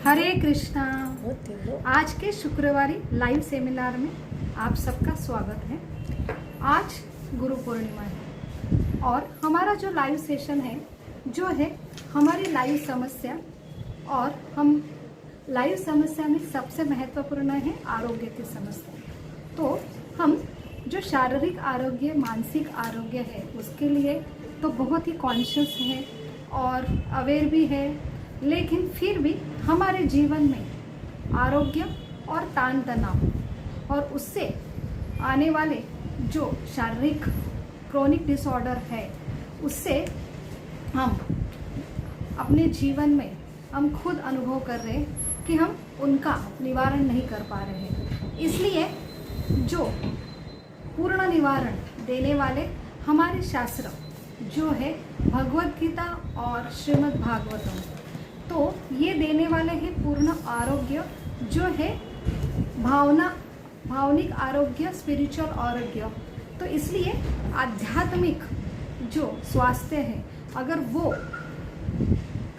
हरे कृष्णा। आज के शुक्रवारी लाइव सेमिनार में आप सबका स्वागत है। आज गुरु पूर्णिमा है और हमारा जो लाइव सेशन है जो है हमारी लाइव समस्या, और हम लाइव समस्या में सबसे महत्वपूर्ण है आरोग्य की समस्या। तो हम जो शारीरिक आरोग्य, मानसिक आरोग्य है उसके लिए तो बहुत ही कॉन्शियस है और अवेयर भी है, लेकिन फिर भी हमारे जीवन में आरोग्य और तान तनाव और उससे आने वाले जो शारीरिक क्रोनिक डिसऑर्डर है उससे हम अपने जीवन में हम खुद अनुभव कर रहे हैं कि हम उनका निवारण नहीं कर पा रहे हैं। इसलिए जो पूर्ण निवारण देने वाले हमारे शास्त्र जो है भगवद गीता और श्रीमद् भागवतम, तो ये देने वाले हैं पूर्ण आरोग्य जो है भावनिक आरोग्य, स्पिरिचुअल आरोग्य। तो इसलिए आध्यात्मिक जो स्वास्थ्य है अगर वो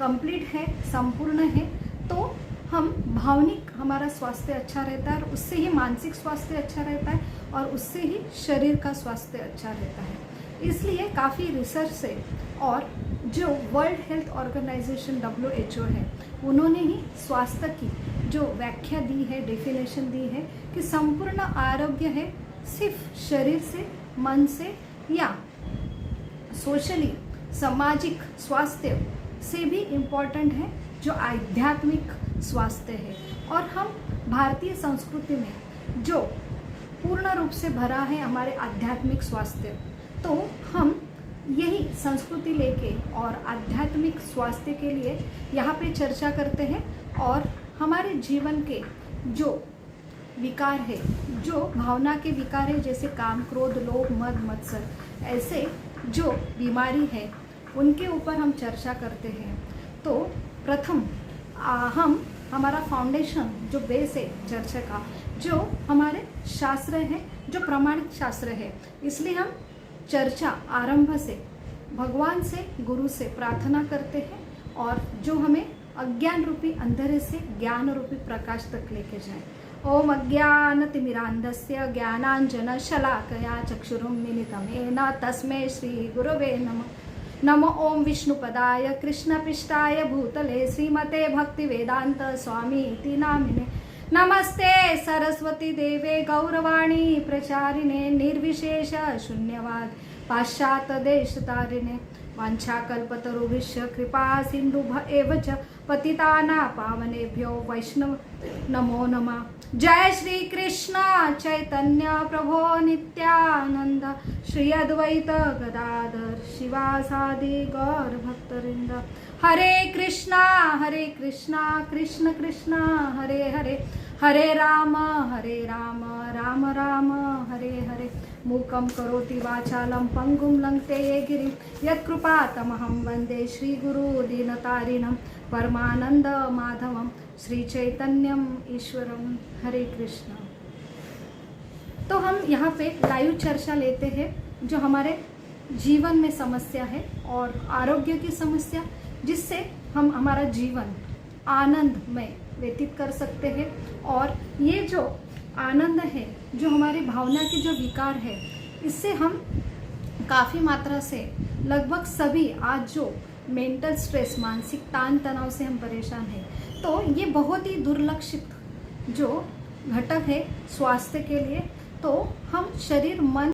कंप्लीट है, संपूर्ण है, तो हम भावनिक हमारा स्वास्थ्य अच्छा रहता है और उससे ही मानसिक स्वास्थ्य अच्छा रहता है और उससे ही शरीर का स्वास्थ्य अच्छा रहता है। इसलिए काफ़ी रिसर्च से और जो वर्ल्ड हेल्थ ऑर्गेनाइजेशन WHO है उन्होंने ही स्वास्थ्य की जो व्याख्या दी है, डेफिनेशन दी है कि संपूर्ण आरोग्य है सिर्फ शरीर से, मन से या सोशली सामाजिक स्वास्थ्य से भी इम्पॉर्टेंट है जो आध्यात्मिक स्वास्थ्य है। और हम भारतीय संस्कृति में जो पूर्ण रूप से भरा है हमारे आध्यात्मिक स्वास्थ्य, तो हम यही संस्कृति लेके और आध्यात्मिक स्वास्थ्य के लिए यहाँ पे चर्चा करते हैं। और हमारे जीवन के जो विकार है, जो भावना के विकार है, जैसे काम, क्रोध, लोभ, मद, मत्सर, ऐसे जो बीमारी है उनके ऊपर हम चर्चा करते हैं। तो प्रथम हम हमारा फाउंडेशन जो बेस है चर्चा का, जो हमारे शास्त्र है, जो प्रमाणित शास्त्र है, इसलिए हम चर्चा आरंभ से भगवान से, गुरु से प्रार्थना करते हैं और जो हमें अज्ञान रूपी अंधेरे से ज्ञान रूपी प्रकाश तक लेके जाए। ओम अज्ञानतिमिरान्धस्य ज्ञानाञ्जनशलाकया चक्षुरुन्मीलितं येन तस्मै श्री गुरवे नमः। नमो ओम विष्णुपदाय कृष्णपृष्ठाय भूतले श्रीमते भक्तिवेदांत स्वामी इति नामिने। नमस्ते सरस्वती देवे गौरवाणी प्रचारिणे निर्विशेष शून्यवाद पाश्चात देश तारिणे। वाञ्छाकल्पतरुभ्यश्च कृपा सिन्धुभ्य एव च पतितानां पावनेभ्यो वैष्णव नमो नमः। जय श्री कृष्ण चैतन्य प्रभो नित्यानंद श्री अद्वैत गदाधर शिवासादि गौर भक्तवृंद। हरे कृष्णा कृष्ण कृष्ण हरे हरे, हरे राम राम राम हरे हरे। मूकं करोति वाचालं पंगुं लंघते गिरिं यत्कृपातमहं वन्दे श्रीगुरु दीनतारिणं परमानंद माधवं श्री चैतन्यम ईश्वरम। हरे कृष्ण। तो हम यहाँ पे लाइव चर्चा लेते हैं जो हमारे जीवन में समस्या है और आरोग्य की समस्या, जिससे हम हमारा जीवन आनंद में व्यतीत कर सकते हैं। और ये जो आनंद है, जो हमारी भावना के जो विकार है, इससे हम काफ़ी मात्रा से लगभग सभी आज जो मेंटल स्ट्रेस, मानसिक तान तनाव से हम परेशान हैं, तो ये बहुत ही दुर्लक्षित जो घटक है स्वास्थ्य के लिए। तो हम शरीर मन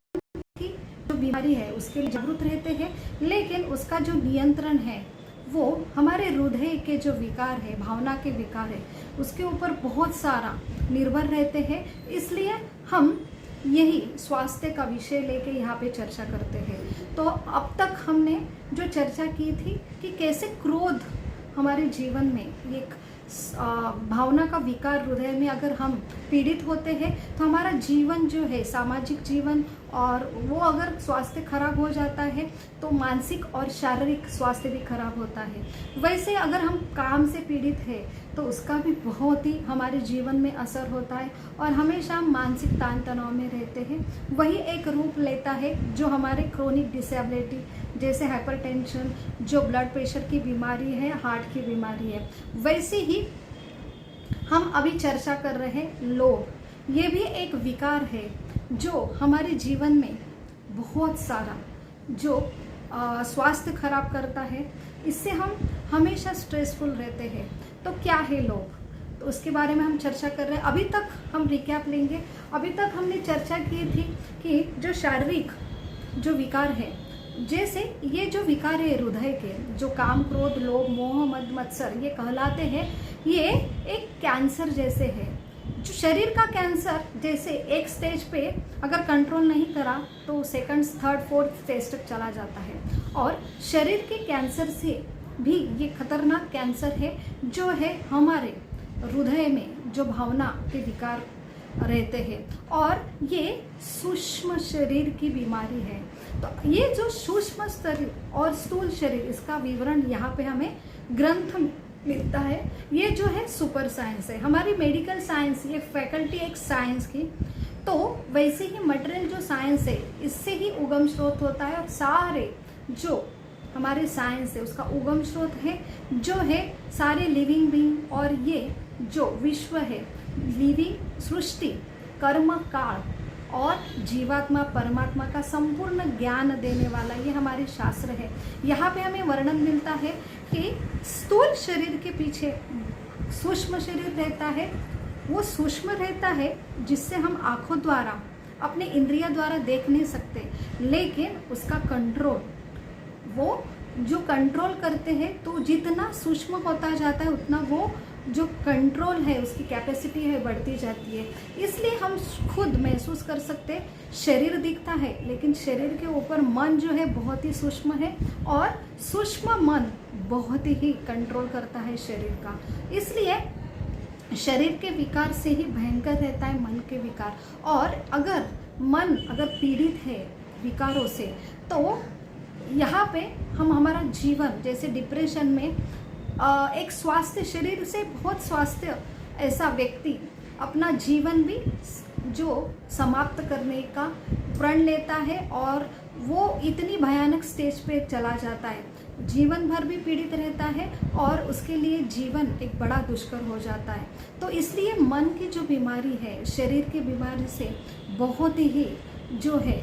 की जो बीमारी है उसके लिए जागरूक रहते हैं, लेकिन उसका जो नियंत्रण है वो हमारे हृदय के जो विकार है, भावना के विकार है, उसके ऊपर बहुत सारा निर्भर रहते हैं। इसलिए हम यही स्वास्थ्य का विषय लेके यहाँ पे चर्चा करते हैं। तो अब तक हमने जो चर्चा की थी कि कैसे क्रोध हमारे जीवन में एक भावना का विकार, हृदय में अगर हम पीड़ित होते हैं तो हमारा जीवन जो है, सामाजिक जीवन, और वो अगर स्वास्थ्य खराब हो जाता है तो मानसिक और शारीरिक स्वास्थ्य भी खराब होता है। वैसे अगर हम काम से पीड़ित है तो उसका भी बहुत ही हमारे जीवन में असर होता है और हमेशा हम मानसिक तान तनाव में रहते हैं। वही एक रूप लेता है जो हमारे क्रोनिक डिसेबिलिटी, जैसे हाइपरटेंशन, जो ब्लड प्रेशर की बीमारी है, हार्ट की बीमारी है, वैसे ही हम अभी चर्चा कर रहे हैं लोभ। ये भी एक विकार है जो हमारे जीवन में बहुत सारा जो स्वास्थ्य खराब करता है। इससे हम हमेशा स्ट्रेसफुल रहते हैं। तो क्या है लोभ, तो उसके बारे में हम चर्चा कर रहे हैं। अभी तक हम रिकैप लेंगे। अभी तक हमने चर्चा की थी कि जो शारीरिक जो विकार है, जैसे ये जो विकार है हृदय के, जो काम क्रोध लोभ मोह मद मत्सर ये कहलाते हैं, ये एक कैंसर जैसे है। जो शरीर का कैंसर जैसे एक स्टेज पे अगर कंट्रोल नहीं करा तो सेकंड थर्ड फोर्थ स्टेज तक चला जाता है। और शरीर के कैंसर से भी ये खतरनाक कैंसर है जो है हमारे हृदय में जो भावना के विकार रहते हैं, और ये सूक्ष्म शरीर की बीमारी है। तो ये जो सूक्ष्म शरीर और स्थूल शरीर, इसका विवरण यहाँ पे हमें ग्रंथ मिलता है। ये जो है सुपर साइंस है, हमारी मेडिकल साइंस, ये फैकल्टी एक साइंस की। तो वैसे ही मटेरियल जो साइंस है, इससे ही उगम स्रोत होता है। और सारे जो हमारे साइंस है उसका उगम स्रोत है जो है सारे लिविंग बीइंग, और ये जो विश्व है, लिविंग सृष्टि, कर्म काल और जीवात्मा परमात्मा का संपूर्ण ज्ञान देने वाला ये हमारे शास्त्र है। यहाँ पे हमें वर्णन मिलता है कि स्थूल शरीर के पीछे सूक्ष्म शरीर रहता है। वो सूक्ष्म रहता है जिससे हम आंखों द्वारा, अपने इंद्रिया द्वारा देख नहीं सकते, लेकिन उसका कंट्रोल वो जो कंट्रोल करते हैं, तो जितना सूक्ष्म होता जाता है उतना वो जो कंट्रोल है उसकी कैपेसिटी है बढ़ती जाती है। इसलिए हम खुद महसूस कर सकते हैं, शरीर दिखता है लेकिन शरीर के ऊपर मन जो है बहुत ही सूक्ष्म है, और सूक्ष्म मन बहुत ही कंट्रोल करता है शरीर का। इसलिए शरीर के विकार से ही भयंकर रहता है मन के विकार। और अगर मन पीड़ित है विकारों से, तो यहाँ पे हम हमारा जीवन, जैसे डिप्रेशन में एक स्वास्थ्य शरीर से बहुत स्वास्थ्य ऐसा व्यक्ति अपना जीवन भी जो समाप्त करने का प्रण लेता है, और वो इतनी भयानक स्टेज पे चला जाता है, जीवन भर भी पीड़ित रहता है, और उसके लिए जीवन एक बड़ा दुष्कर हो जाता है। तो इसलिए मन की जो बीमारी है, शरीर की बीमारी से बहुत ही जो है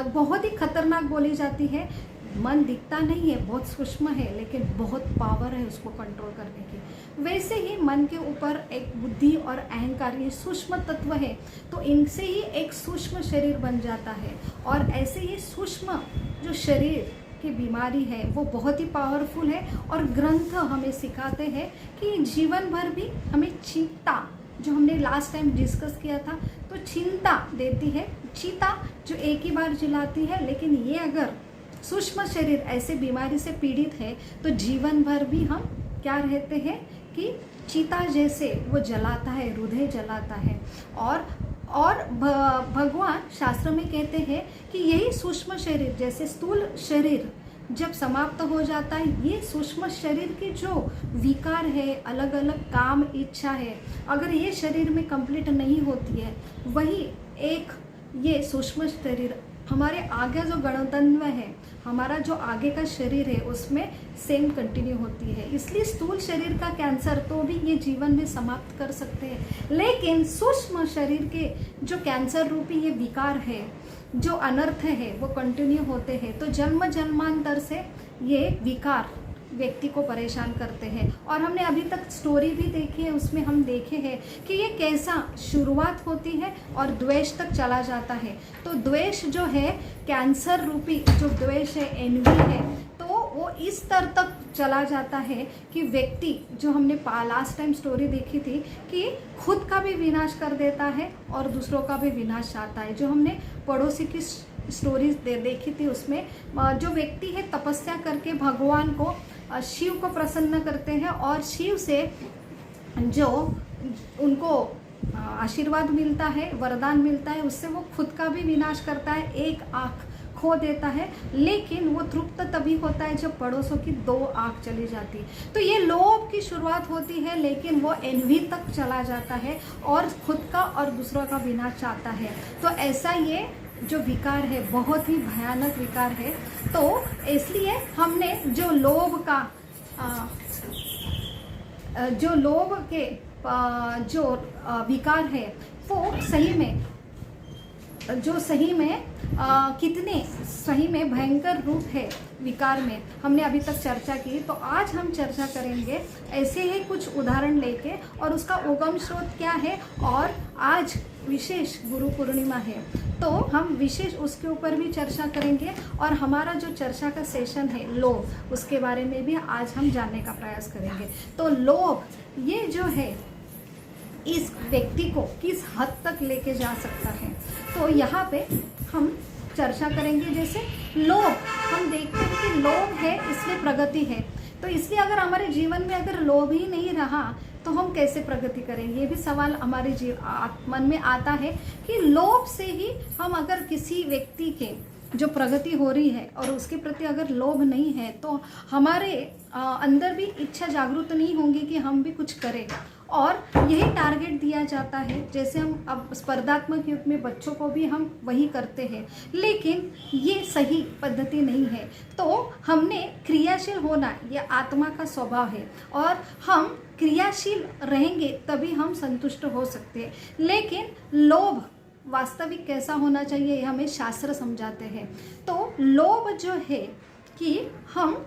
बहुत ही खतरनाक बोली जाती है। मन दिखता नहीं है, बहुत सूक्ष्म है, लेकिन बहुत पावर है उसको कंट्रोल करने की। वैसे ही मन के ऊपर एक बुद्धि और अहंकार, ये सूक्ष्म तत्व है, तो इनसे ही एक सूक्ष्म शरीर बन जाता है। और ऐसे ही सूक्ष्म जो शरीर की बीमारी है वो बहुत ही पावरफुल है। और ग्रंथ हमें सिखाते हैं कि जीवन भर भी हमें चिंता, जो हमने लास्ट टाइम डिस्कस किया था, तो चिंता देती है। चिता जो एक ही बार जलाती है, लेकिन ये अगर सूक्ष्म शरीर ऐसे बीमारी से पीड़ित है तो जीवन भर भी हम क्या रहते हैं कि चिता जैसे वो जलाता है, हृदय जलाता है। और भगवान शास्त्र में कहते हैं कि यही सूक्ष्म शरीर, जैसे स्थूल शरीर जब समाप्त हो जाता है, ये सूक्ष्म शरीर की जो विकार है, अलग अलग काम इच्छा है, अगर ये शरीर में कंप्लीट नहीं होती है, वही एक ये सूक्ष्म शरीर हमारे आगे जो गणतंत्र है, हमारा जो आगे का शरीर है, उसमें सेम कंटिन्यू होती है। इसलिए स्थूल शरीर का कैंसर तो भी ये जीवन में समाप्त कर सकते हैं, लेकिन सूक्ष्म शरीर के जो कैंसर रूपी ये विकार है, जो अनर्थ है, वो कंटिन्यू होते हैं। तो जन्म जन्मांतर से ये विकार व्यक्ति को परेशान करते हैं। और हमने अभी तक स्टोरी भी देखी है, उसमें हम देखे हैं कि ये कैसा शुरुआत होती है और द्वेष तक चला जाता है। तो द्वेष जो है, कैंसर रूपी जो द्वेष है, एनवी है, तो वो इस स्तर तक चला जाता है कि व्यक्ति, जो हमने लास्ट टाइम स्टोरी देखी थी, कि खुद का भी विनाश कर देता है और दूसरों का भी विनाश चाहता है। जो हमने पड़ोसी की स्टोरीज देखी थी, उसमें जो व्यक्ति है तपस्या करके भगवान को, शिव को प्रसन्न करते हैं, और शिव से जो उनको आशीर्वाद मिलता है, वरदान मिलता है, उससे वो खुद का भी विनाश करता है, एक आँख खो देता है, लेकिन वो तृप्त तभी होता है जब पड़ोसों की 2 आँख चली जाती। तो ये लोभ की शुरुआत होती है, लेकिन वो एनवी तक चला जाता है और खुद का और दूसरों का विनाश चाहता है। तो ऐसा ये जो विकार है बहुत ही भयानक विकार है। तो इसलिए हमने जो लोभ का जो लोभ के जो विकार है वो सही में कितने सही में भयंकर रूप है विकार में, हमने अभी तक चर्चा की। तो आज हम चर्चा करेंगे ऐसे ही कुछ उदाहरण लेके, और उसका उगम स्रोत क्या है। और आज विशेष गुरु पूर्णिमा है तो हम विशेष उसके ऊपर भी चर्चा करेंगे, और हमारा जो चर्चा का सेशन है लोभ, उसके बारे में भी आज हम जानने का प्रयास करेंगे। तो लोभ ये जो है इस व्यक्ति को किस हद तक लेके जा सकता है, तो यहाँ पे हम चर्चा करेंगे। जैसे लोभ, हम देखते हैं कि लोभ है इसलिए प्रगति है, तो इसलिए अगर हमारे जीवन में अगर लोभ ही नहीं रहा तो हम कैसे प्रगति करेंगे, ये भी सवाल हमारे मन में आता है कि लोभ से ही हम अगर किसी व्यक्ति के जो प्रगति हो रही है और उसके प्रति अगर लोभ नहीं है तो हमारे अंदर भी इच्छा जागरूक नहीं होंगी कि हम भी कुछ करें, और यही टारगेट दिया जाता है। जैसे हम अब स्पर्धात्मक युग में बच्चों को भी हम वही करते हैं, लेकिन ये सही पद्धति नहीं है। तो हमने क्रियाशील होना, ये आत्मा का स्वभाव है, और हम क्रियाशील रहेंगे तभी हम संतुष्ट हो सकते हैं। लेकिन लोभ वास्तविक कैसा होना चाहिए, हमें शास्त्र समझाते हैं। तो लोभ जो है कि हम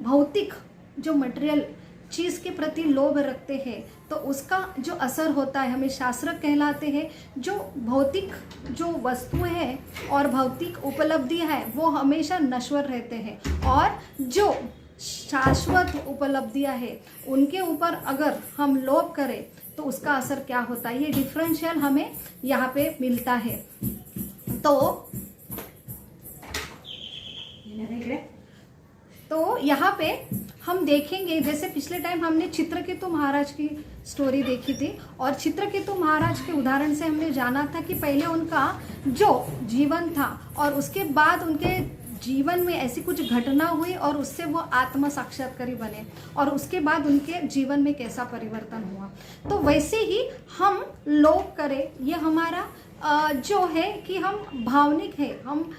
भौतिक जो मटेरियल चीज़ के प्रति लोभ रखते हैं तो उसका जो असर होता है, हमें शास्त्र कहलाते हैं। जो भौतिक जो वस्तु है और भौतिक उपलब्धियां है वो हमेशा नश्वर रहते हैं, और जो शाश्वत उपलब्धियां है उनके ऊपर अगर हम लोभ करें तो उसका असर क्या होता है, ये डिफरेंशियल हमें यहाँ पे मिलता है। तो यहाँ पे हम देखेंगे, जैसे पिछले टाइम हमने चित्रकेतु महाराज की स्टोरी देखी थी, और चित्रकेतु महाराज के उदाहरण से हमने जाना था कि पहले उनका जो जीवन था और उसके बाद उनके जीवन में ऐसी कुछ घटना हुई और उससे वो आत्म साक्षात्कारी बने, और उसके बाद उनके जीवन में कैसा परिवर्तन हुआ। तो वैसे ही हम लोभ करें, ये हमारा जो है कि हम भावनिक है, हम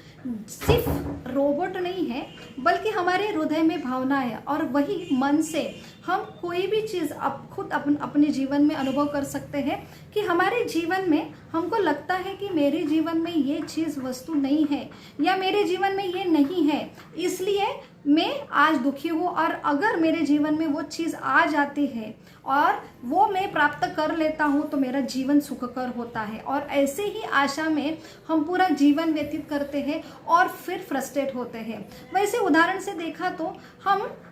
सिर्फ रोबोट नहीं है बल्कि हमारे हृदय में भावना है, और वही मन से हम कोई भी चीज़ खुद अपने जीवन में अनुभव कर सकते हैं कि हमारे जीवन में हमको लगता है कि मेरे जीवन में ये चीज़ वस्तु नहीं है, या मेरे जीवन में ये नहीं है, इसलिए मैं आज दुखी हूँ। और अगर मेरे जीवन में वो चीज़ आ जाती है और वो मैं प्राप्त कर लेता हूँ तो मेरा जीवन सुखकर होता है, और ऐसे ही आशा में हम पूरा जीवन व्यतीत करते हैं और फिर फ्रस्ट्रेट होते हैं। वैसे उदाहरण से देखा तो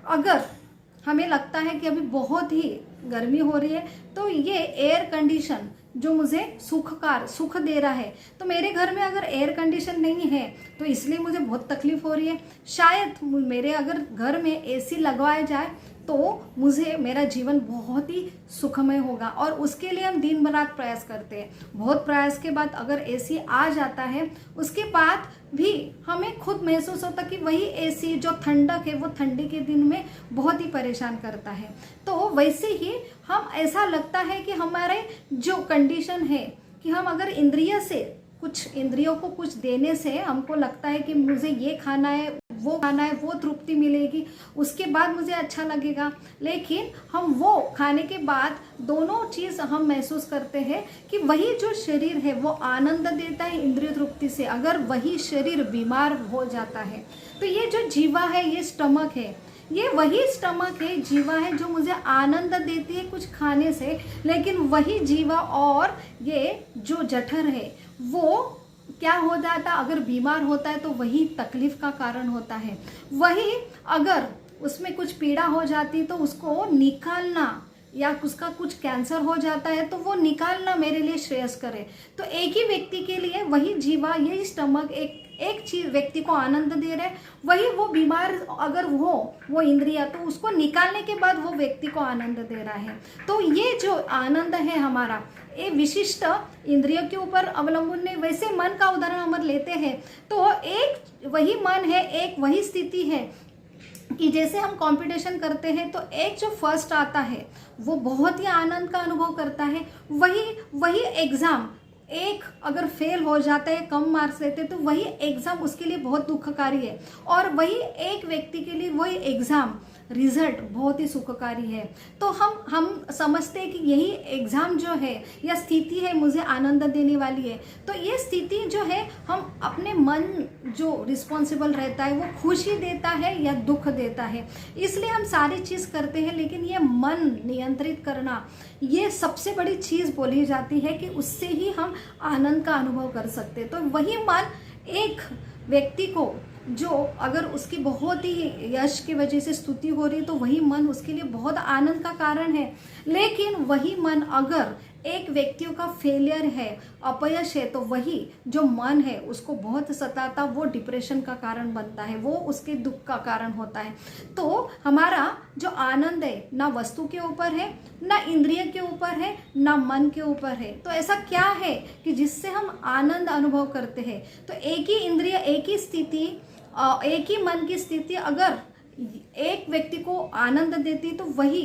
अगर हमें लगता है कि अभी बहुत ही गर्मी हो रही है, तो ये एयर कंडीशन जो मुझे सुख दे रहा है, तो मेरे घर में अगर एयर कंडीशन नहीं है तो इसलिए मुझे बहुत तकलीफ हो रही है। शायद मेरे अगर घर में एसी लगवाया जाए तो मुझे मेरा जीवन बहुत ही सुखमय होगा, और उसके लिए हम दिन रात प्रयास करते हैं। बहुत प्रयास के बाद अगर एसी आ जाता है, उसके बाद भी हमें खुद महसूस होता कि वही एसी जो ठंडक है वो ठंडी के दिन में बहुत ही परेशान करता है। तो वैसे ही हम ऐसा लगता है कि हमारे जो कंडीशन है कि हम अगर इंद्रियों को कुछ देने से हमको लगता है कि मुझे ये खाना है, वो तृप्ति मिलेगी, उसके बाद मुझे अच्छा लगेगा, लेकिन हम वो खाने के बाद दोनों चीज़ हम महसूस करते हैं कि वही जो शरीर है वो आनंद देता है इंद्रिय तृप्ति से, अगर वही शरीर बीमार हो जाता है तो ये जो जीवा है, ये स्टमक है, ये वही स्टमक है, जीवा है जो मुझे आनंद देती है कुछ खाने से, लेकिन वही जीवा और ये जो जठर है वो क्या हो जाता, अगर बीमार होता है तो वही तकलीफ का कारण होता है। वही अगर उसमें कुछ पीड़ा हो जाती तो उसको निकालना, या उसका कुछ कैंसर हो जाता है तो वो निकालना मेरे लिए श्रेयस्कर है। तो एक ही व्यक्ति के लिए वही जीवा, यही स्टमक एक चीज व्यक्ति को आनंद दे रहे, वही वो बीमार अगर वो इंद्रिया, तो उसको निकालने के बाद वो व्यक्ति को आनंद दे रहा है। तो ये जो आनंद है हमारा, ये विशिष्ट इंद्रियों के ऊपर अवलंबन नहीं। वैसे मन का उदाहरण हम लेते हैं तो एक वही मन है, एक वही स्थिति है कि जैसे हम कंपटीशन करते हैं तो एक जो फर्स्ट आता है वो बहुत ही आनंद का अनुभव करता है, वही एग्जाम एक अगर फेल हो जाता है, कम मार्क्स लेते तो वही एग्जाम उसके लिए बहुत दुखकारी है, और वही एक व्यक्ति के लिए वही एग्जाम रिजल्ट बहुत ही सुखकारी है। तो हम समझते हैं कि यही एग्ज़ाम जो है या स्थिति है मुझे आनंद देने वाली है। तो ये स्थिति जो है हम अपने मन जो रिस्पॉन्सिबल रहता है वो खुशी देता है या दुख देता है, इसलिए हम सारी चीज़ करते हैं। लेकिन ये मन नियंत्रित करना ये सबसे बड़ी चीज़ बोली जाती है कि उससे ही हम आनंद का अनुभव कर सकते हैं। तो वही मन एक व्यक्ति को जो अगर उसकी बहुत ही यश की वजह से स्तुति हो रही तो वही मन उसके लिए बहुत आनंद का कारण है। लेकिन वही मन अगर एक व्यक्तियों का फेलियर है, अपयश है, तो वही जो मन है उसको बहुत सताता, वो डिप्रेशन का कारण बनता है, वो उसके दुख का कारण होता है। तो हमारा जो आनंद है ना वस्तु के ऊपर है, ना इंद्रिय के ऊपर है, ना मन के ऊपर है। तो ऐसा क्या है कि जिससे हम आनंद अनुभव करते हैं? तो एक ही इंद्रिय, एक ही स्थिति, एक ही मन की स्थिति अगर एक व्यक्ति को आनंद देती तो वही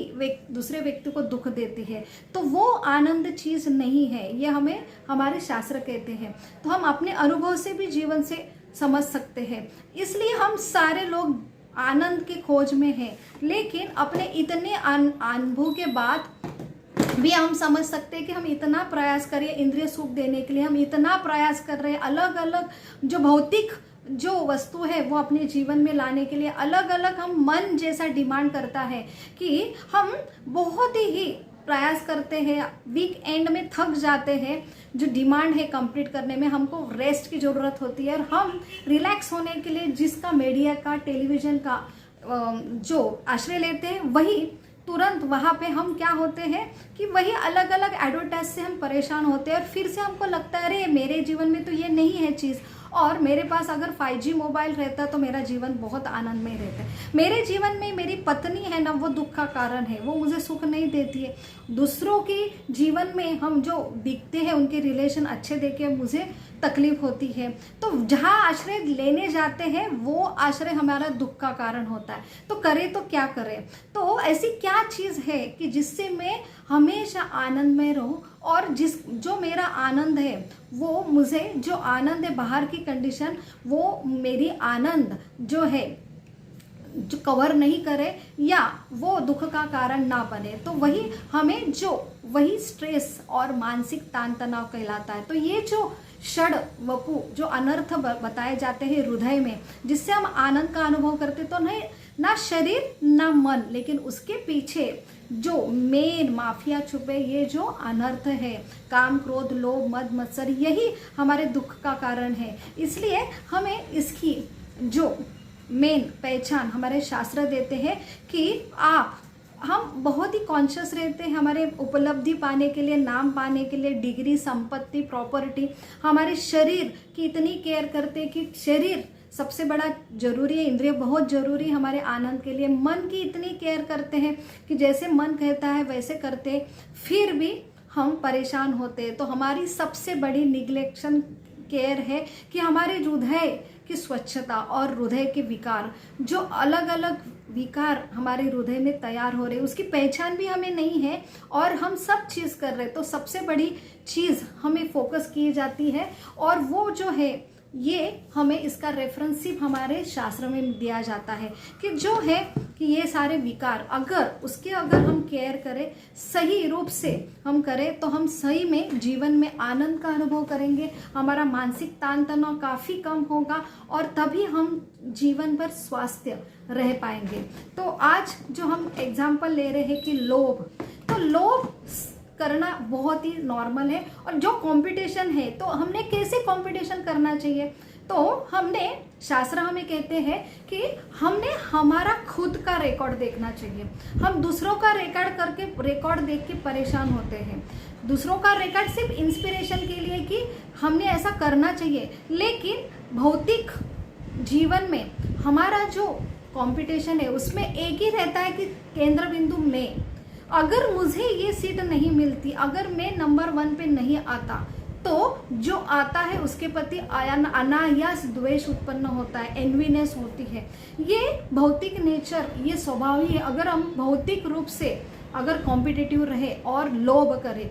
दूसरे व्यक्ति को दुख देती है, तो वो आनंद चीज नहीं है, ये हमें हमारे शास्त्र कहते हैं। तो हम अपने अनुभव से भी जीवन से समझ सकते हैं। इसलिए हम सारे लोग आनंद की खोज में हैं, लेकिन अपने इतने अनुभव के बाद भी हम समझ सकते हैं कि हम इतना प्रयास करें इंद्रिय सुख देने के लिए, हम इतना प्रयास कर रहे हैं अलग अलग जो भौतिक जो वस्तु है वो अपने जीवन में लाने के लिए, अलग अलग हम मन जैसा डिमांड करता है कि हम बहुत ही प्रयास करते हैं, वीक एंड में थक जाते हैं। जो डिमांड है कंप्लीट करने में हमको रेस्ट की ज़रूरत होती है, और हम रिलैक्स होने के लिए जिसका मीडिया का, टेलीविज़न का जो आश्रय लेते हैं, वही तुरंत वहाँ पे हम क्या होते हैं कि वही अलग अलग एडवर्टाइज से हम परेशान होते हैं, और फिर से हमको लगता है अरे मेरे जीवन में तो ये नहीं है चीज़, और मेरे पास अगर 5G मोबाइल रहता तो मेरा जीवन बहुत आनंदमय रहता है। मेरे जीवन में मेरी पत्नी है ना, वो दुख का कारण है, वो मुझे सुख नहीं देती है। दूसरों के जीवन में हम जो दिखते हैं उनके रिलेशन अच्छे देखे मुझे तकलीफ होती है। तो जहाँ आश्रय लेने जाते हैं वो आश्रय हमारा दुख का कारण होता है। तो करें तो क्या करें? तो ऐसी क्या चीज़ है कि जिससे मैं हमेशा आनंद में रहूं, और जो मेरा आनंद है वो मुझे जो आनंद है बाहर की कंडीशन वो मेरी आनंद जो है जो कवर नहीं करे या वो दुख का कारण ना बने, तो वही हमें वही स्ट्रेस और मानसिक तान तनाव कहलाता है। तो ये जो षड वपु जो अनर्थ बताए जाते हैं हृदय में, जिससे हम आनंद का अनुभव करते, तो नहीं ना शरीर ना मन, लेकिन उसके पीछे जो मेन माफिया छुपे ये जो अनर्थ है, काम, क्रोध, लोभ, मद, मत्सर, यही हमारे दुख का कारण है। इसलिए हमें इसकी जो मेन पहचान हमारे शास्त्र देते हैं कि हम बहुत ही कॉन्शियस रहते हैं हमारे उपलब्धि पाने के लिए, नाम पाने के लिए, डिग्री, संपत्ति, प्रॉपर्टी, हमारे शरीर की इतनी केयर करते हैं कि शरीर सबसे बड़ा जरूरी है, इंद्रिय बहुत जरूरी है हमारे आनंद के लिए। मन की इतनी केयर करते हैं कि जैसे मन कहता है वैसे करते, फिर भी हम परेशान होते हैं। तो हमारी सबसे बड़ी निग्लेक्शन केयर है कि हमारे हृदय की स्वच्छता और हृदय के विकार, जो अलग अलग विकार हमारे हृदय में तैयार हो रहे, उसकी पहचान भी हमें नहीं है और हम सब चीज़ कर रहे। तो सबसे बड़ी चीज़ हमें फोकस की जाती है, और वो जो है ये हमें इसका रेफरेंसिव हमारे शास्त्र में दिया जाता है कि जो है कि ये सारे विकार अगर हम केयर करें, सही रूप से हम करें, तो हम सही में जीवन में आनंद का अनुभव करेंगे, हमारा मानसिक तान तनाव काफ़ी कम होगा, और तभी हम जीवन भर स्वास्थ्य रह पाएंगे। तो आज जो हम एग्जाम्पल ले रहे हैं कि लोभ, तो लोभ करना बहुत ही नॉर्मल है, और जो कंपटीशन है तो हमने कैसे कंपटीशन करना चाहिए? तो हमने शास्त्र हमें कहते हैं कि हमने हमारा खुद का रिकॉर्ड देखना चाहिए। हम दूसरों का रिकॉर्ड देख के परेशान होते हैं। दूसरों का रिकॉर्ड सिर्फ इंस्पिरेशन के लिए कि हमने ऐसा करना चाहिए, लेकिन भौतिक जीवन में हमारा जो कंपटीशन है उसमें एक ही रहता है कि केंद्र बिंदु में, अगर मुझे ये सीट नहीं मिलती, अगर मैं नंबर 1 पे नहीं आता, तो जो आता है उसके प्रति अनायास द्वेष उत्पन्न होता है, एनवीनेस होती है। ये भौतिक नेचर, ये स्वभाव ही है। अगर हम भौतिक रूप से अगर कॉम्पिटिटिव रहे और लोभ करें,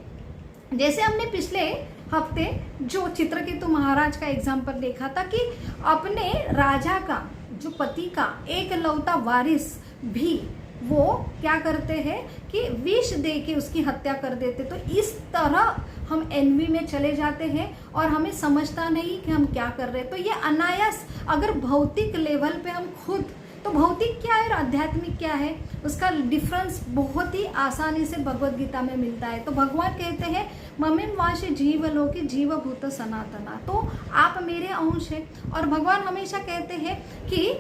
जैसे हमने पिछले हफ्ते जो चित्रकेतु महाराज का एग्जाम्पल देखा था कि अपने राजा का जो पति का एक लौता वारिस भी वो क्या करते हैं कि विष दे के उसकी हत्या कर देते। तो इस तरह हम एनवी में चले जाते हैं और हमें समझता नहीं कि हम क्या कर रहे हैं। तो ये अनायास, अगर भौतिक लेवल पे हम खुद, तो भौतिक क्या है और आध्यात्मिक क्या है, उसका डिफरेंस बहुत ही आसानी से भगवत गीता में मिलता है। तो भगवान कहते हैं ममिन वाशी जीवलोके जीवभूत सनातना, तो आप मेरे अंश हैं। और भगवान हमेशा कहते हैं कि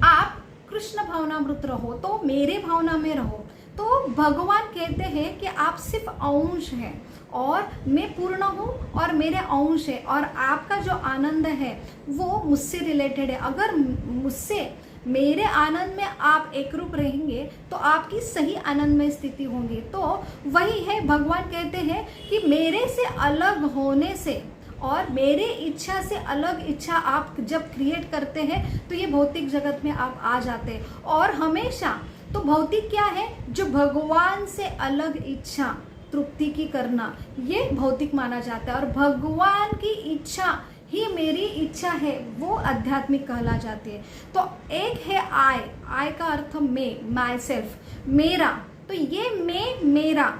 आप कृष्ण भावनामृत रहो, तो मेरे भावना में रहो। तो भगवान कहते हैं कि आप सिर्फ अंश हैं और मैं पूर्ण हूँ और मेरे अंश है, और आपका जो आनंद है वो मुझसे रिलेटेड है। अगर मुझसे, मेरे आनंद में आप एक रूप रहेंगे तो आपकी सही आनंद में स्थिति होंगी। तो वही है, भगवान कहते हैं कि मेरे से अलग होने से और मेरे इच्छा से अलग इच्छा आप जब क्रिएट करते हैं तो ये भौतिक जगत में आप आ जाते हैं। और हमेशा तो भौतिक क्या है, जो भगवान से अलग इच्छा तृप्ति की करना, ये भौतिक माना जाता है। और भगवान की इच्छा ही मेरी इच्छा है, वो आध्यात्मिक कहला जाती है। तो एक है आई का अर्थ मैं, माई सेल्फ, मेरा। तो ये मैं, मेरा,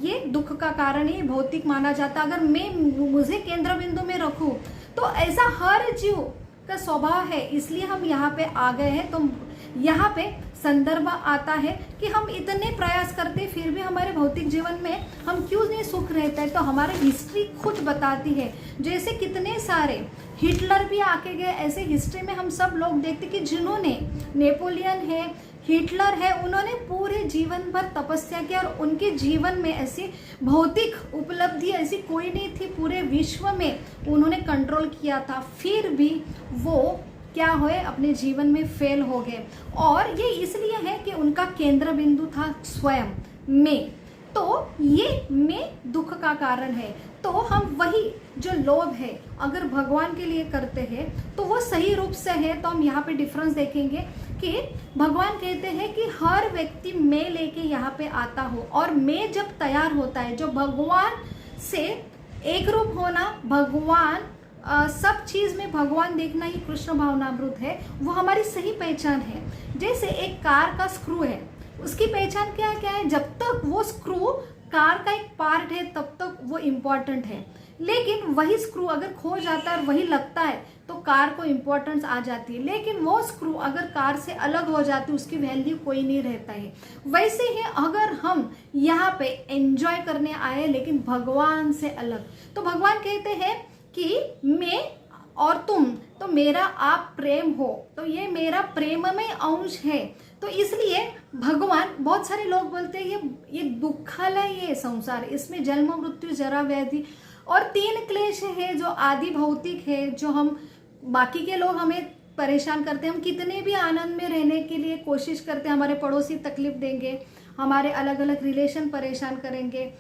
ये दुख का कारण है, भौतिक माना जाता। अगर मैं मुझे केंद्र बिंदु में रखूं तो ऐसा हर जीव का स्वभाव है, इसलिए हम यहाँ पे आ गए हैं। तो यहाँ पे संदर्भ आता है कि हम इतने प्रयास करते फिर भी हमारे भौतिक जीवन में हम क्यों नहीं सुख रहता है। तो हमारी हिस्ट्री खुद बताती है, जैसे कितने सारे हिटलर भी आके गए, ऐसे हिस्ट्री में हम सब लोग देखते कि जिन्होंने, नेपोलियन है, हिटलर है, उन्होंने पूरे जीवन भर तपस्या की और उनके जीवन में ऐसी भौतिक उपलब्धि ऐसी कोई नहीं थी, पूरे विश्व में उन्होंने कंट्रोल किया था, फिर भी वो क्या हुए, अपने जीवन में फेल हो गए। और ये इसलिए है कि उनका केंद्र बिंदु था स्वयं में। तो ये में दुख का कारण है। तो हम वही जो लोभ है अगर भगवान के लिए करते हैं तो वो सही रूप से है। तो हम यहाँ पे डिफरेंस देखेंगे कि भगवान कहते हैं कि हर व्यक्ति मैं लेके यहाँ पे आता हो, और मैं जब तैयार होता है, जो भगवान से एक रूप होना, भगवान सब चीज में भगवान देखना ही कृष्ण भावनामृत है, वो हमारी सही पहचान है। जैसे एक कार का स्क्रू है, उसकी पहचान क्या है, जब तक वो स्क्रू कार का एक पार्ट है तब तक वो इम्पोर्टेंट है। लेकिन वही स्क्रू अगर खो जाता है और वही लगता है तो कार को इम्पोर्टेंस आ जाती है। लेकिन वो स्क्रू अगर कार से अलग हो जाती है उसकी वैल्यू कोई नहीं रहता है। वैसे ही अगर हम यहाँ पे एंजॉय करने आए लेकिन भगवान से अलग, तो भगवान कहते हैं कि मैं और तुम, तो मेरा आप प्रेम हो, तो ये मेरा प्रेममय अंश है। तो इसलिए भगवान, बहुत सारे लोग बोलते हैं ये दुखालय ये संसार, इसमें जन्म मृत्यु जरा व्याधि और 3 क्लेश है जो आदि भौतिक है, जो हम बाकी के लोग हमें परेशान करते हैं। हम कितने भी आनंद में रहने के लिए कोशिश करते हैं, हमारे पड़ोसी तकलीफ देंगे, हमारे अलग अलग रिलेशन परेशान करेंगे,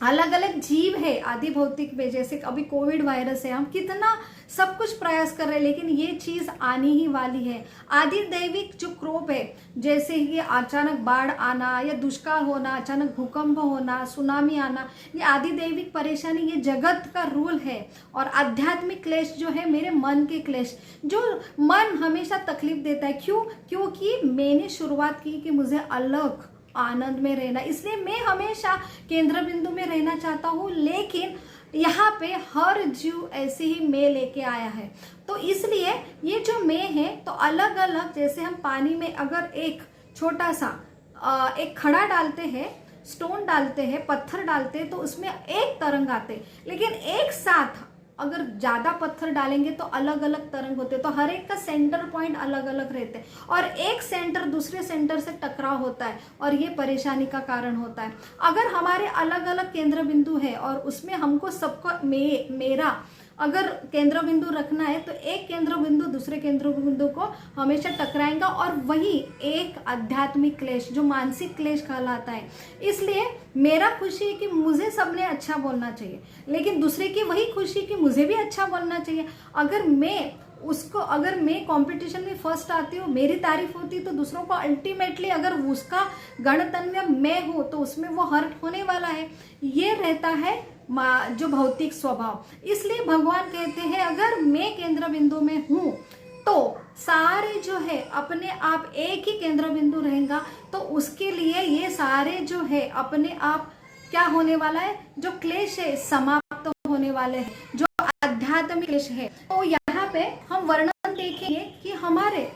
अलग अलग जीव है आदि भौतिक में, जैसे अभी कोविड वायरस है, हम कितना सब कुछ प्रयास कर रहे हैं लेकिन ये चीज आनी ही वाली है। आदि दैविक जो क्रोप है, जैसे ये अचानक बाढ़ आना या दुष्काल होना, अचानक भूकंप होना, सुनामी आना, ये आदि दैविक परेशानी, ये जगत का रूल है। और आध्यात्मिक क्लेश जो है मेरे मन के क्लेश, जो मन हमेशा तकलीफ देता है। क्यों? क्योंकि मैंने शुरुआत की कि मुझे अलग आनंद में रहना, इसलिए मैं हमेशा केंद्र बिंदु में रहना चाहता हूँ। लेकिन यहाँ पे हर जीव ऐसे ही मैं लेके आया है, तो इसलिए ये जो मैं है तो अलग अलग, जैसे हम पानी में अगर एक छोटा सा एक खड़ा डालते हैं, स्टोन डालते हैं, पत्थर डालते हैं, तो उसमें एक तरंग आते, लेकिन एक साथ अगर ज्यादा पत्थर डालेंगे तो अलग अलग तरंग होते, तो हर एक का सेंटर पॉइंट अलग अलग रहते हैं और एक सेंटर दूसरे सेंटर से टकराव होता है और ये परेशानी का कारण होता है। अगर हमारे अलग अलग केंद्र बिंदु है और उसमें हमको सबको मेरा अगर केंद्र बिंदु रखना है तो एक केंद्र बिंदु दूसरे केंद्र बिंदु को हमेशा टकराएगा, और वही एक आध्यात्मिक क्लेश जो मानसिक क्लेश कहलाता है। इसलिए मेरा खुशी है कि मुझे सबने अच्छा बोलना चाहिए, लेकिन दूसरे की वही खुशी कि मुझे भी अच्छा बोलना चाहिए। अगर मैं कंपटीशन में फर्स्ट आती हूँ, मेरी तारीफ होती, तो दूसरों को अल्टीमेटली अगर उसका गणतन्य मैं हूँ तो उसमें वो हर्ट होने वाला है। ये रहता है जो भौतिक स्वभाव। इसलिए भगवान कहते हैं अगर मैं केंद्र बिंदु में हूँ तो सारे जो है अपने आप एक ही केंद्र बिंदु रहेगा, तो उसके लिए ये सारे जो है अपने आप क्या होने वाला है, जो क्लेश है समाप्त होने वाले हैं, जो आध्यात्मिक क्लेश है। तो यहाँ पे हम वर्णन देखेंगे कि हमारे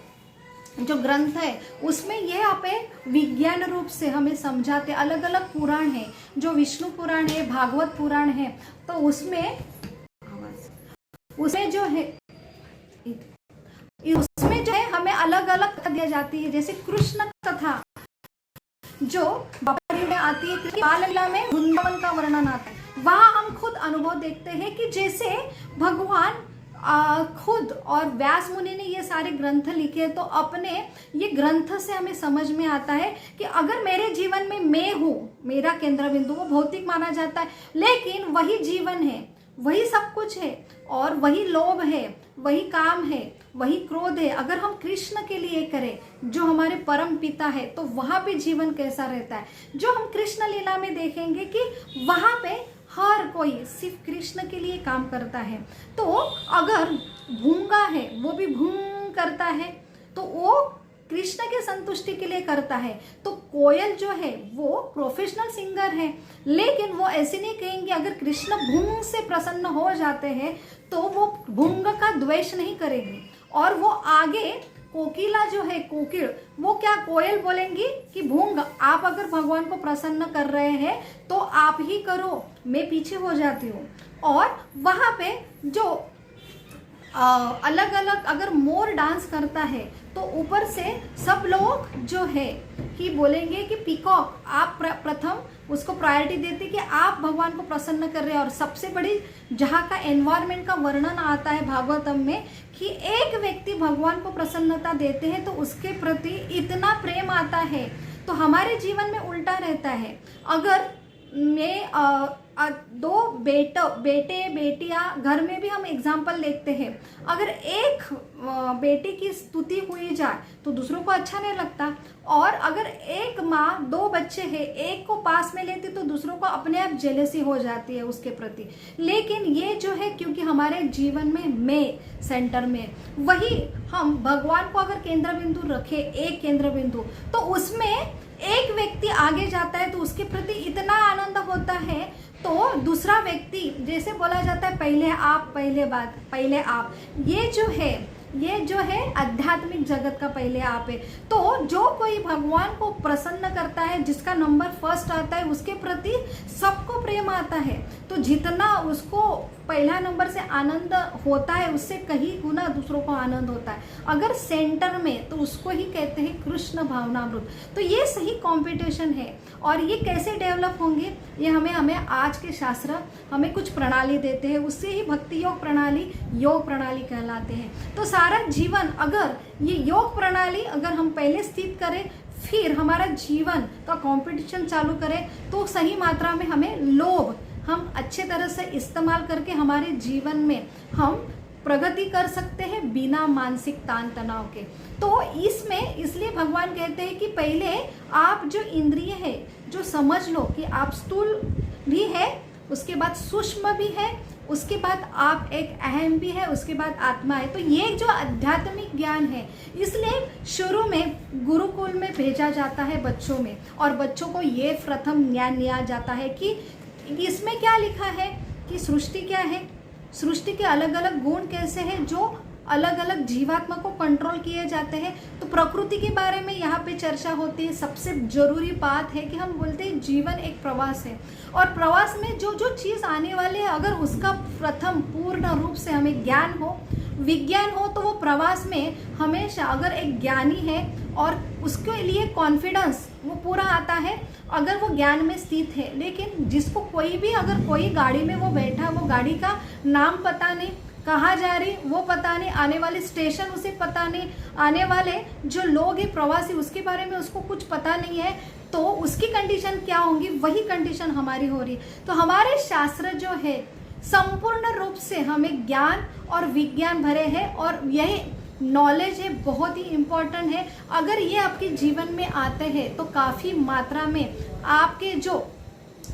जो ग्रंथ है उसमें ये आप विज्ञान रूप से हमें समझाते, अलग अलग पुराण है, जो विष्णु पुराण है, भागवत पुराण है, तो उसमें जो है हमें अलग अलग कथा दिया जाती है। जैसे कृष्ण कथा जो बाबरी में आती है, बाल लीला में वृंदावन का वर्णन आता है, वहां हम खुद अनुभव देखते हैं कि जैसे भगवान खुद और व्यास मुनि ने ये सारे ग्रंथ लिखे, तो अपने ये ग्रंथ से हमें समझ में आता है कि अगर मेरे जीवन में मैं हूँ, मेरा केंद्र बिंदु, वो भौतिक माना जाता है, लेकिन वही जीवन है, वही सब कुछ है, और वही लोभ है, वही काम है, वही क्रोध है। अगर हम कृष्ण के लिए करें, जो हमारे परम पिता है, तो वहां पे जीवन कैसा रहता है, जो हम कृष्ण लीला में देखेंगे कि वहां पे हर कोई सिर्फ कृष्ण के लिए काम करता है। तो अगर भूंगा है वो भी भूंग करता है, तो वो कृष्ण के संतुष्टि के लिए करता है। तो कोयल जो है वो प्रोफेशनल सिंगर है, लेकिन वो ऐसे नहीं कहेंगे अगर कृष्ण भूंग से प्रसन्न हो जाते हैं तो वो भूंग का द्वेष नहीं करेगी, और वो आगे कोकिला जो है, कोकिल, वो क्या कोयल बोलेंगी कि भूंग आप अगर भगवान को प्रसन्न कर रहे हैं तो आप ही करो, मैं पीछे हो जाती हूँ। और वहां पे जो अलग अलग अगर मोर डांस करता है तो ऊपर से सब लोग जो है कि बोलेंगे कि पीकॉक आप प्रथम उसको प्रायोरिटी देते कि आप भगवान को प्रसन्न कर रहे हैं। और सबसे बड़ी जहाँ का एनवायरमेंट का वर्णन आता है भागवतम में कि एक व्यक्ति भगवान को प्रसन्नता देते हैं तो उसके प्रति इतना प्रेम आता है। तो हमारे जीवन में उल्टा रहता है, अगर मैं दो बेटे बेटियां, घर में भी हम एग्जाम्पल देखते हैं, अगर एक बेटी की स्तुति हुई जाए तो दूसरों को अच्छा नहीं लगता, और अगर एक माँ दो बच्चे हैं, एक को पास में लेती तो दूसरों को अपने आप जेलसी हो जाती है उसके प्रति। लेकिन ये जो है क्योंकि हमारे जीवन में मैं सेंटर में, वही हम भगवान को अगर केंद्र बिंदु रखे, एक केंद्र बिंदु, तो उसमें एक व्यक्ति आगे जाता है तो उसके प्रति इतना आनंद होता है, तो दूसरा व्यक्ति, जैसे बोला जाता है पहले आप पहले बात, पहले आप, ये जो है आध्यात्मिक जगत का पहले आप है। तो जो कोई भगवान को प्रसन्न करता है, जिसका नंबर फर्स्ट आता है, उसके प्रति सबको प्रेम आता है। तो जितना उसको पहला नंबर से आनंद होता है, उससे कहीं गुना दूसरों को आनंद होता है। अगर सेंटर में, तो उसको ही कहते हैं कृष्ण भावनामृत। तो ये सही कंपटीशन है, और ये कैसे डेवलप होंगे, ये हमें आज के शास्त्र हमें कुछ प्रणाली देते हैं, उससे ही भक्ति योग प्रणाली, योग प्रणाली कहलाते हैं। तो सारा जीवन अगर ये योग प्रणाली अगर हम पहले स्थित करें, फिर हमारा जीवन का कंपटीशन चालू करें, तो सही मात्रा में हमें लोभ हम अच्छे तरह से इस्तेमाल करके हमारे जीवन में हम प्रगति कर सकते हैं बिना मानसिक तान तनाव के। तो इसमें इसलिए भगवान कहते हैं कि पहले आप जो इंद्रिय है, जो समझ लो कि आप स्थूल भी है, उसके बाद सूक्ष्म भी है, उसके बाद आप एक अहम भी है, उसके बाद आत्मा है। तो ये जो आध्यात्मिक ज्ञान है, इसलिए शुरू में गुरुकुल में भेजा जाता है बच्चों में, और बच्चों को ये प्रथम ज्ञान दिया जाता है कि इसमें क्या लिखा है, कि सृष्टि क्या है, सृष्टि के अलग अलग गुण कैसे हैं, जो अलग अलग जीवात्मा को कंट्रोल किए जाते हैं। तो प्रकृति के बारे में यहाँ पे चर्चा होती है। सबसे जरूरी बात है कि हम बोलते हैं जीवन एक प्रवास है, और प्रवास में जो जो चीज़ आने वाले है, अगर उसका प्रथम पूर्ण रूप से हमें ज्ञान हो, विज्ञान हो, तो वो प्रवास में हमेशा अगर एक ज्ञानी है और उसके लिए कॉन्फिडेंस वो पूरा आता है अगर वो ज्ञान में स्थित है। लेकिन जिसको कोई भी, अगर कोई गाड़ी में वो बैठा, वो गाड़ी का नाम पता नहीं, कहाँ जा रही वो पता नहीं, आने वाले स्टेशन उसे पता नहीं, आने वाले जो लोग हैं प्रवासी उसके बारे में उसको कुछ पता नहीं है, तो उसकी कंडीशन क्या होंगी, वही कंडीशन हमारी हो रही है। तो हमारे शास्त्र जो है संपूर्ण रूप से हमें ज्ञान और विज्ञान भरे हैं, और यही नॉलेज है बहुत ही इम्पोर्टेंट है। अगर ये आपके जीवन में आते हैं तो काफ़ी मात्रा में आपके जो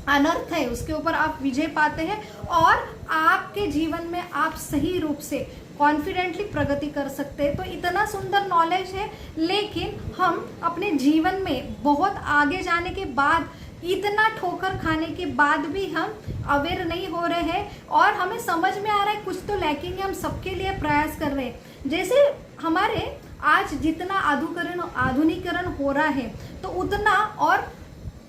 अनर्थ है उसके ऊपर आप विजय पाते हैं, और आपके जीवन में आप सही रूप से कॉन्फिडेंटली प्रगति कर सकते हैं। तो इतना सुंदर नॉलेज है, लेकिन हम अपने जीवन में बहुत आगे जाने के बाद, इतना ठोकर खाने के बाद भी हम अवेयर नहीं हो रहे हैं और हमें समझ में आ रहा है कुछ तो लैकिंग है, हम सबके लिए प्रयास कर रहे हैं। जैसे हमारे आज जितना आधुनिकीकरण हो रहा है, तो उतना, और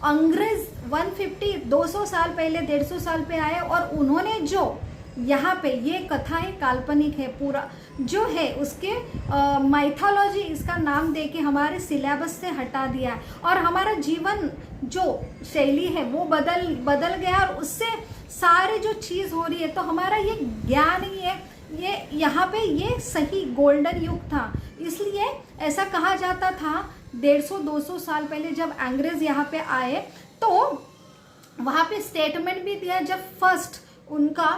अंग्रेज 150-200 साल पहले, 150 साल पे आए और उन्होंने जो यहाँ पे ये कथाएं काल्पनिक है, पूरा जो है उसके माइथोलॉजी इसका नाम दे के हमारे सिलेबस से हटा दिया है और हमारा जीवन जो शैली है वो बदल गया और उससे सारे जो चीज़ हो रही है। तो हमारा ये ज्ञान ही है, ये यहाँ पे ये सही गोल्डन युग था। इसलिए ऐसा कहा जाता था 150-200 साल पहले जब अंग्रेज यहाँ पे आए, तो वहाँ पे स्टेटमेंट भी दिया, जब फर्स्ट उनका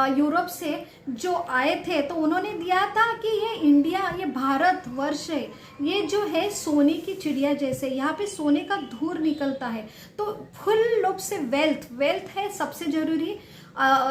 यूरोप से जो आए थे तो उन्होंने दिया था कि ये इंडिया, ये भारत वर्ष है, ये जो है सोने की चिड़िया जैसे, यहाँ पे सोने का धूर निकलता है। तो फुल रूप से वेल्थ है सबसे जरूरी,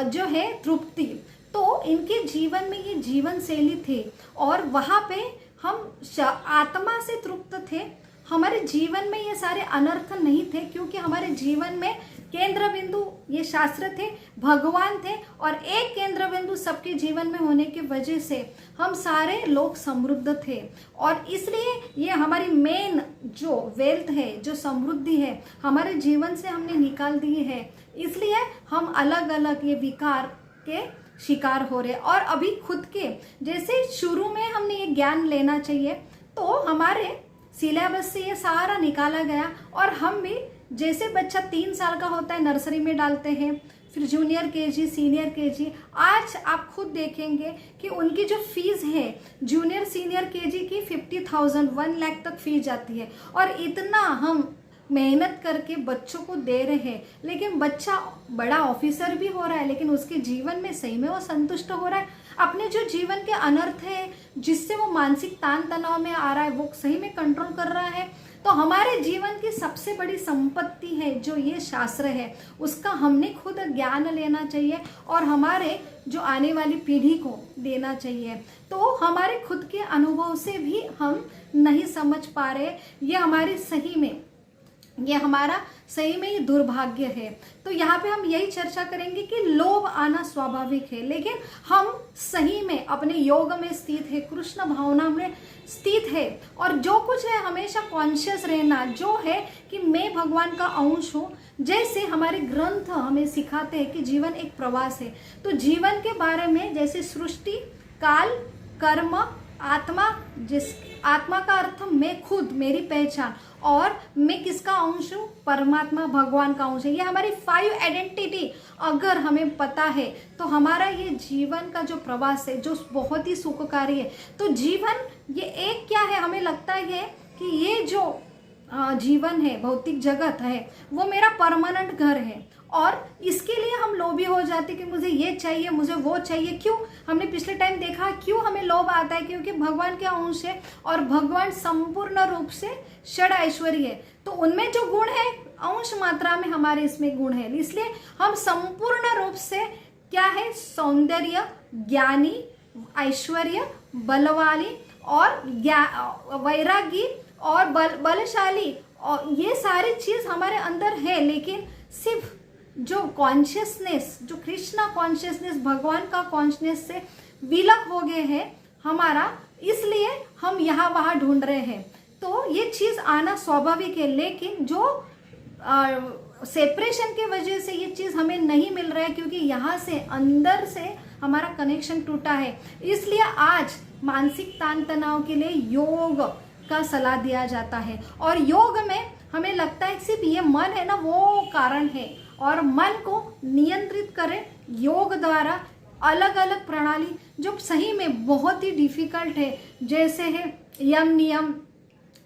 जो है तृप्ति। तो इनके जीवन में ये जीवन शैली थे और वहाँ पे हम आत्मा से तृप्त थे। हमारे जीवन में ये सारे अनर्थ नहीं थे, क्योंकि हमारे जीवन में केंद्र बिंदु ये शास्त्र थे, भगवान थे, और एक केंद्र बिंदु सबके जीवन में होने की वजह से हम सारे लोग समृद्ध थे। और इसलिए ये हमारी मेन जो वेल्थ है, जो समृद्धि है, हमारे जीवन से हमने निकाल दी है। इसलिए हम अलग अलग ये विकार के शिकार हो रहे। और अभी खुद के जैसे शुरू में हमने ये ज्ञान लेना चाहिए, तो हमारे सिलेबस से ये सारा निकाला गया। और हम भी, जैसे बच्चा 3 साल का होता है नर्सरी में डालते हैं, फिर जूनियर केजी, सीनियर केजी, आज आप खुद देखेंगे कि उनकी जो फीस है जूनियर सीनियर केजी की 50,000 1 लाख तक फीस जाती है। और इतना हम मेहनत करके बच्चों को दे रहे हैं, लेकिन बच्चा बड़ा ऑफिसर भी हो रहा है, लेकिन उसके जीवन में सही में वो संतुष्ट हो रहा है? अपने जो जीवन के अनर्थ है जिससे वो मानसिक तान तनाव में आ रहा है, वो सही में कंट्रोल कर रहा है? तो हमारे जीवन की सबसे बड़ी संपत्ति है जो ये शास्त्र है, उसका हमने खुद ज्ञान लेना चाहिए और हमारे जो आने वाली पीढ़ी को देना चाहिए। तो हमारे खुद के अनुभव से भी हम नहीं समझ पा रहे, ये हमारी सही में, ये हमारा सही में ये दुर्भाग्य है। तो यहाँ पे हम यही चर्चा करेंगे कि लोभ आना स्वाभाविक है, लेकिन हम सही में अपने योग में स्थित है, कृष्ण भावना में स्थित है, और जो कुछ है हमेशा कॉन्शियस रहना, जो है कि मैं भगवान का अंश हूँ। जैसे हमारे ग्रंथ हमें सिखाते हैं कि जीवन एक प्रवास है, तो जीवन के बारे में जैसे सृष्टि, काल, कर्म, आत्मा, जिस आत्मा का अर्थ मैं खुद, मेरी पहचान, और मैं किसका अंश हूँ? परमात्मा, भगवान का अंश है। ये हमारी 5 आइडेंटिटी अगर हमें पता है तो हमारा ये जीवन का जो प्रवास है जो बहुत ही सुखकारी है। तो जीवन ये एक क्या है, हमें लगता है कि ये जो जीवन है, भौतिक जगत है, वो मेरा परमानेंट घर है, और इसके लिए हम लोभी हो जाते कि मुझे ये चाहिए, मुझे वो चाहिए। क्यों? हमने पिछले टाइम देखा क्यों हमें लोभ आता है, क्योंकि भगवान के अंश है और भगवान संपूर्ण रूप से षड ऐश्वर्य है। तो उनमें जो गुण है अंश मात्रा में हमारे इसमें गुण है, इसलिए हम संपूर्ण रूप से क्या है? सौंदर्य, ज्ञानी, ऐश्वर्य, बलवाली और वैरागी और बलशाली, और ये सारी चीज हमारे अंदर है। लेकिन सिर्फ जो कॉन्शियसनेस, जो कृष्णा कॉन्शियसनेस, भगवान का कॉन्शियसनेस से विलक हो गए हैं हमारा, इसलिए हम यहाँ वहाँ ढूंढ रहे हैं। तो ये चीज आना स्वाभाविक है, लेकिन जो सेपरेशन के वजह से ये चीज हमें नहीं मिल रहा है, क्योंकि यहाँ से अंदर से हमारा कनेक्शन टूटा है। इसलिए आज मानसिक तान तनाव के लिए योग का सलाह दिया जाता है, और योग में हमें लगता है सिर्फ ये मन है ना वो कारण है, और मन को नियंत्रित करें योग द्वारा। अलग अलग प्रणाली जो सही में बहुत ही डिफिकल्ट है, जैसे है यम नियम,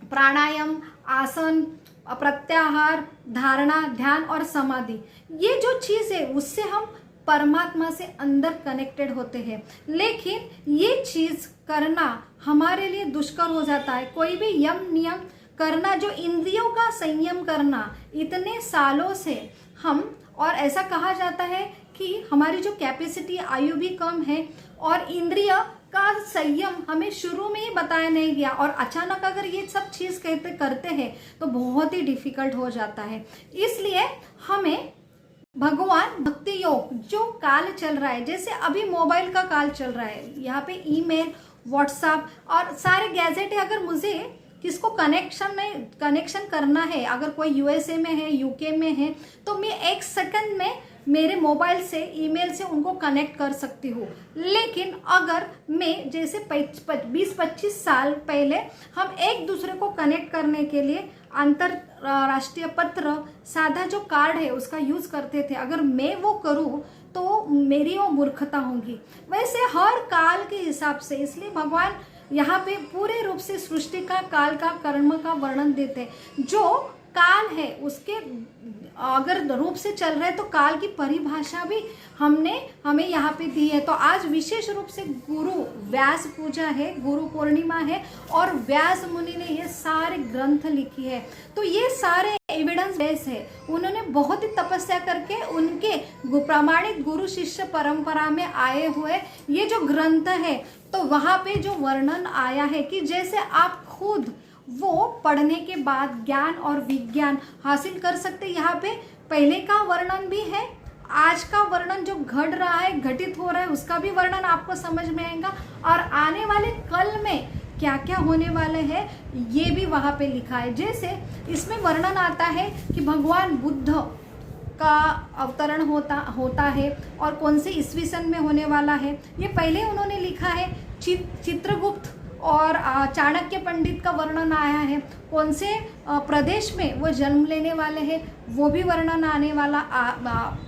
प्राणायाम, आसन, प्रत्याहार, धारणा, ध्यान और समाधि, ये जो चीज है उससे हम परमात्मा से अंदर कनेक्टेड होते हैं। लेकिन ये चीज करना हमारे लिए दुष्कर हो जाता है। कोई भी यम नियम करना, जो इंद्रियों का संयम करना, इतने सालों से हम, और ऐसा कहा जाता है कि हमारी जो कैपेसिटी, आयु भी कम है और इंद्रिय का संयम हमें शुरू में ही बताया नहीं गया, और अचानक अगर ये सब चीज़ करते हैं तो बहुत ही डिफिकल्ट हो जाता है। इसलिए हमें भगवान भक्ति योग जो काल चल रहा है, जैसे अभी मोबाइल का काल चल रहा है, यहाँ पे ईमेल, व्हाट्सएप और सारे गैजेट है। अगर मुझे किसको कनेक्शन करना है, अगर कोई यूएसए में है, यूके में है, तो मैं 1 सेकंड में मेरे मोबाइल से, ईमेल से उनको कनेक्ट कर सकती हूँ। लेकिन अगर मैं जैसे 20-25 साल पहले हम एक दूसरे को कनेक्ट करने के लिए अंतरराष्ट्रीय पत्र, सादा जो कार्ड है उसका यूज करते थे, अगर मैं वो करूँ तो मेरी वो मूर्खता होगी। वैसे हर काल के हिसाब से, इसलिए भगवान यहाँ पे पूरे रूप से सृष्टि का, काल का, कर्म का वर्णन देते हैं। जो काल है उसके अगर रूप से चल रहे हैं तो काल की परिभाषा भी हमें यहाँ पे दी है। तो आज विशेष रूप से गुरु व्यास पूजा है, गुरु पूर्णिमा है, और व्यास मुनि ने ये सारे ग्रंथ लिखी है। तो ये सारे एविडेंस बेस है, उन्होंने बहुत ही तपस्या करके उनके प्रामाणिक गुरु शिष्य परंपरा में आए हुए ये जो ग्रंथ है, तो वहां पे जो वर्णन आया है कि जैसे आप खुद वो पढ़ने के बाद ज्ञान और विज्ञान हासिल कर सकते। यहाँ पे पहले का वर्णन भी है, आज का वर्णन जो घट रहा है, घटित हो रहा है, उसका भी वर्णन आपको समझ में आएगा, और आने वाले कल में क्या क्या होने वाले हैं ये भी वहाँ पे लिखा है। जैसे इसमें वर्णन आता है कि भगवान बुद्ध का अवतरण होता है और कौन से ईस्वी सन में होने वाला है, ये पहले उन्होंने लिखा है। चित्रगुप्त और चाणक्य पंडित का वर्णन आया है, कौन से प्रदेश में वो जन्म लेने वाले हैं वो भी वर्णन आने वाला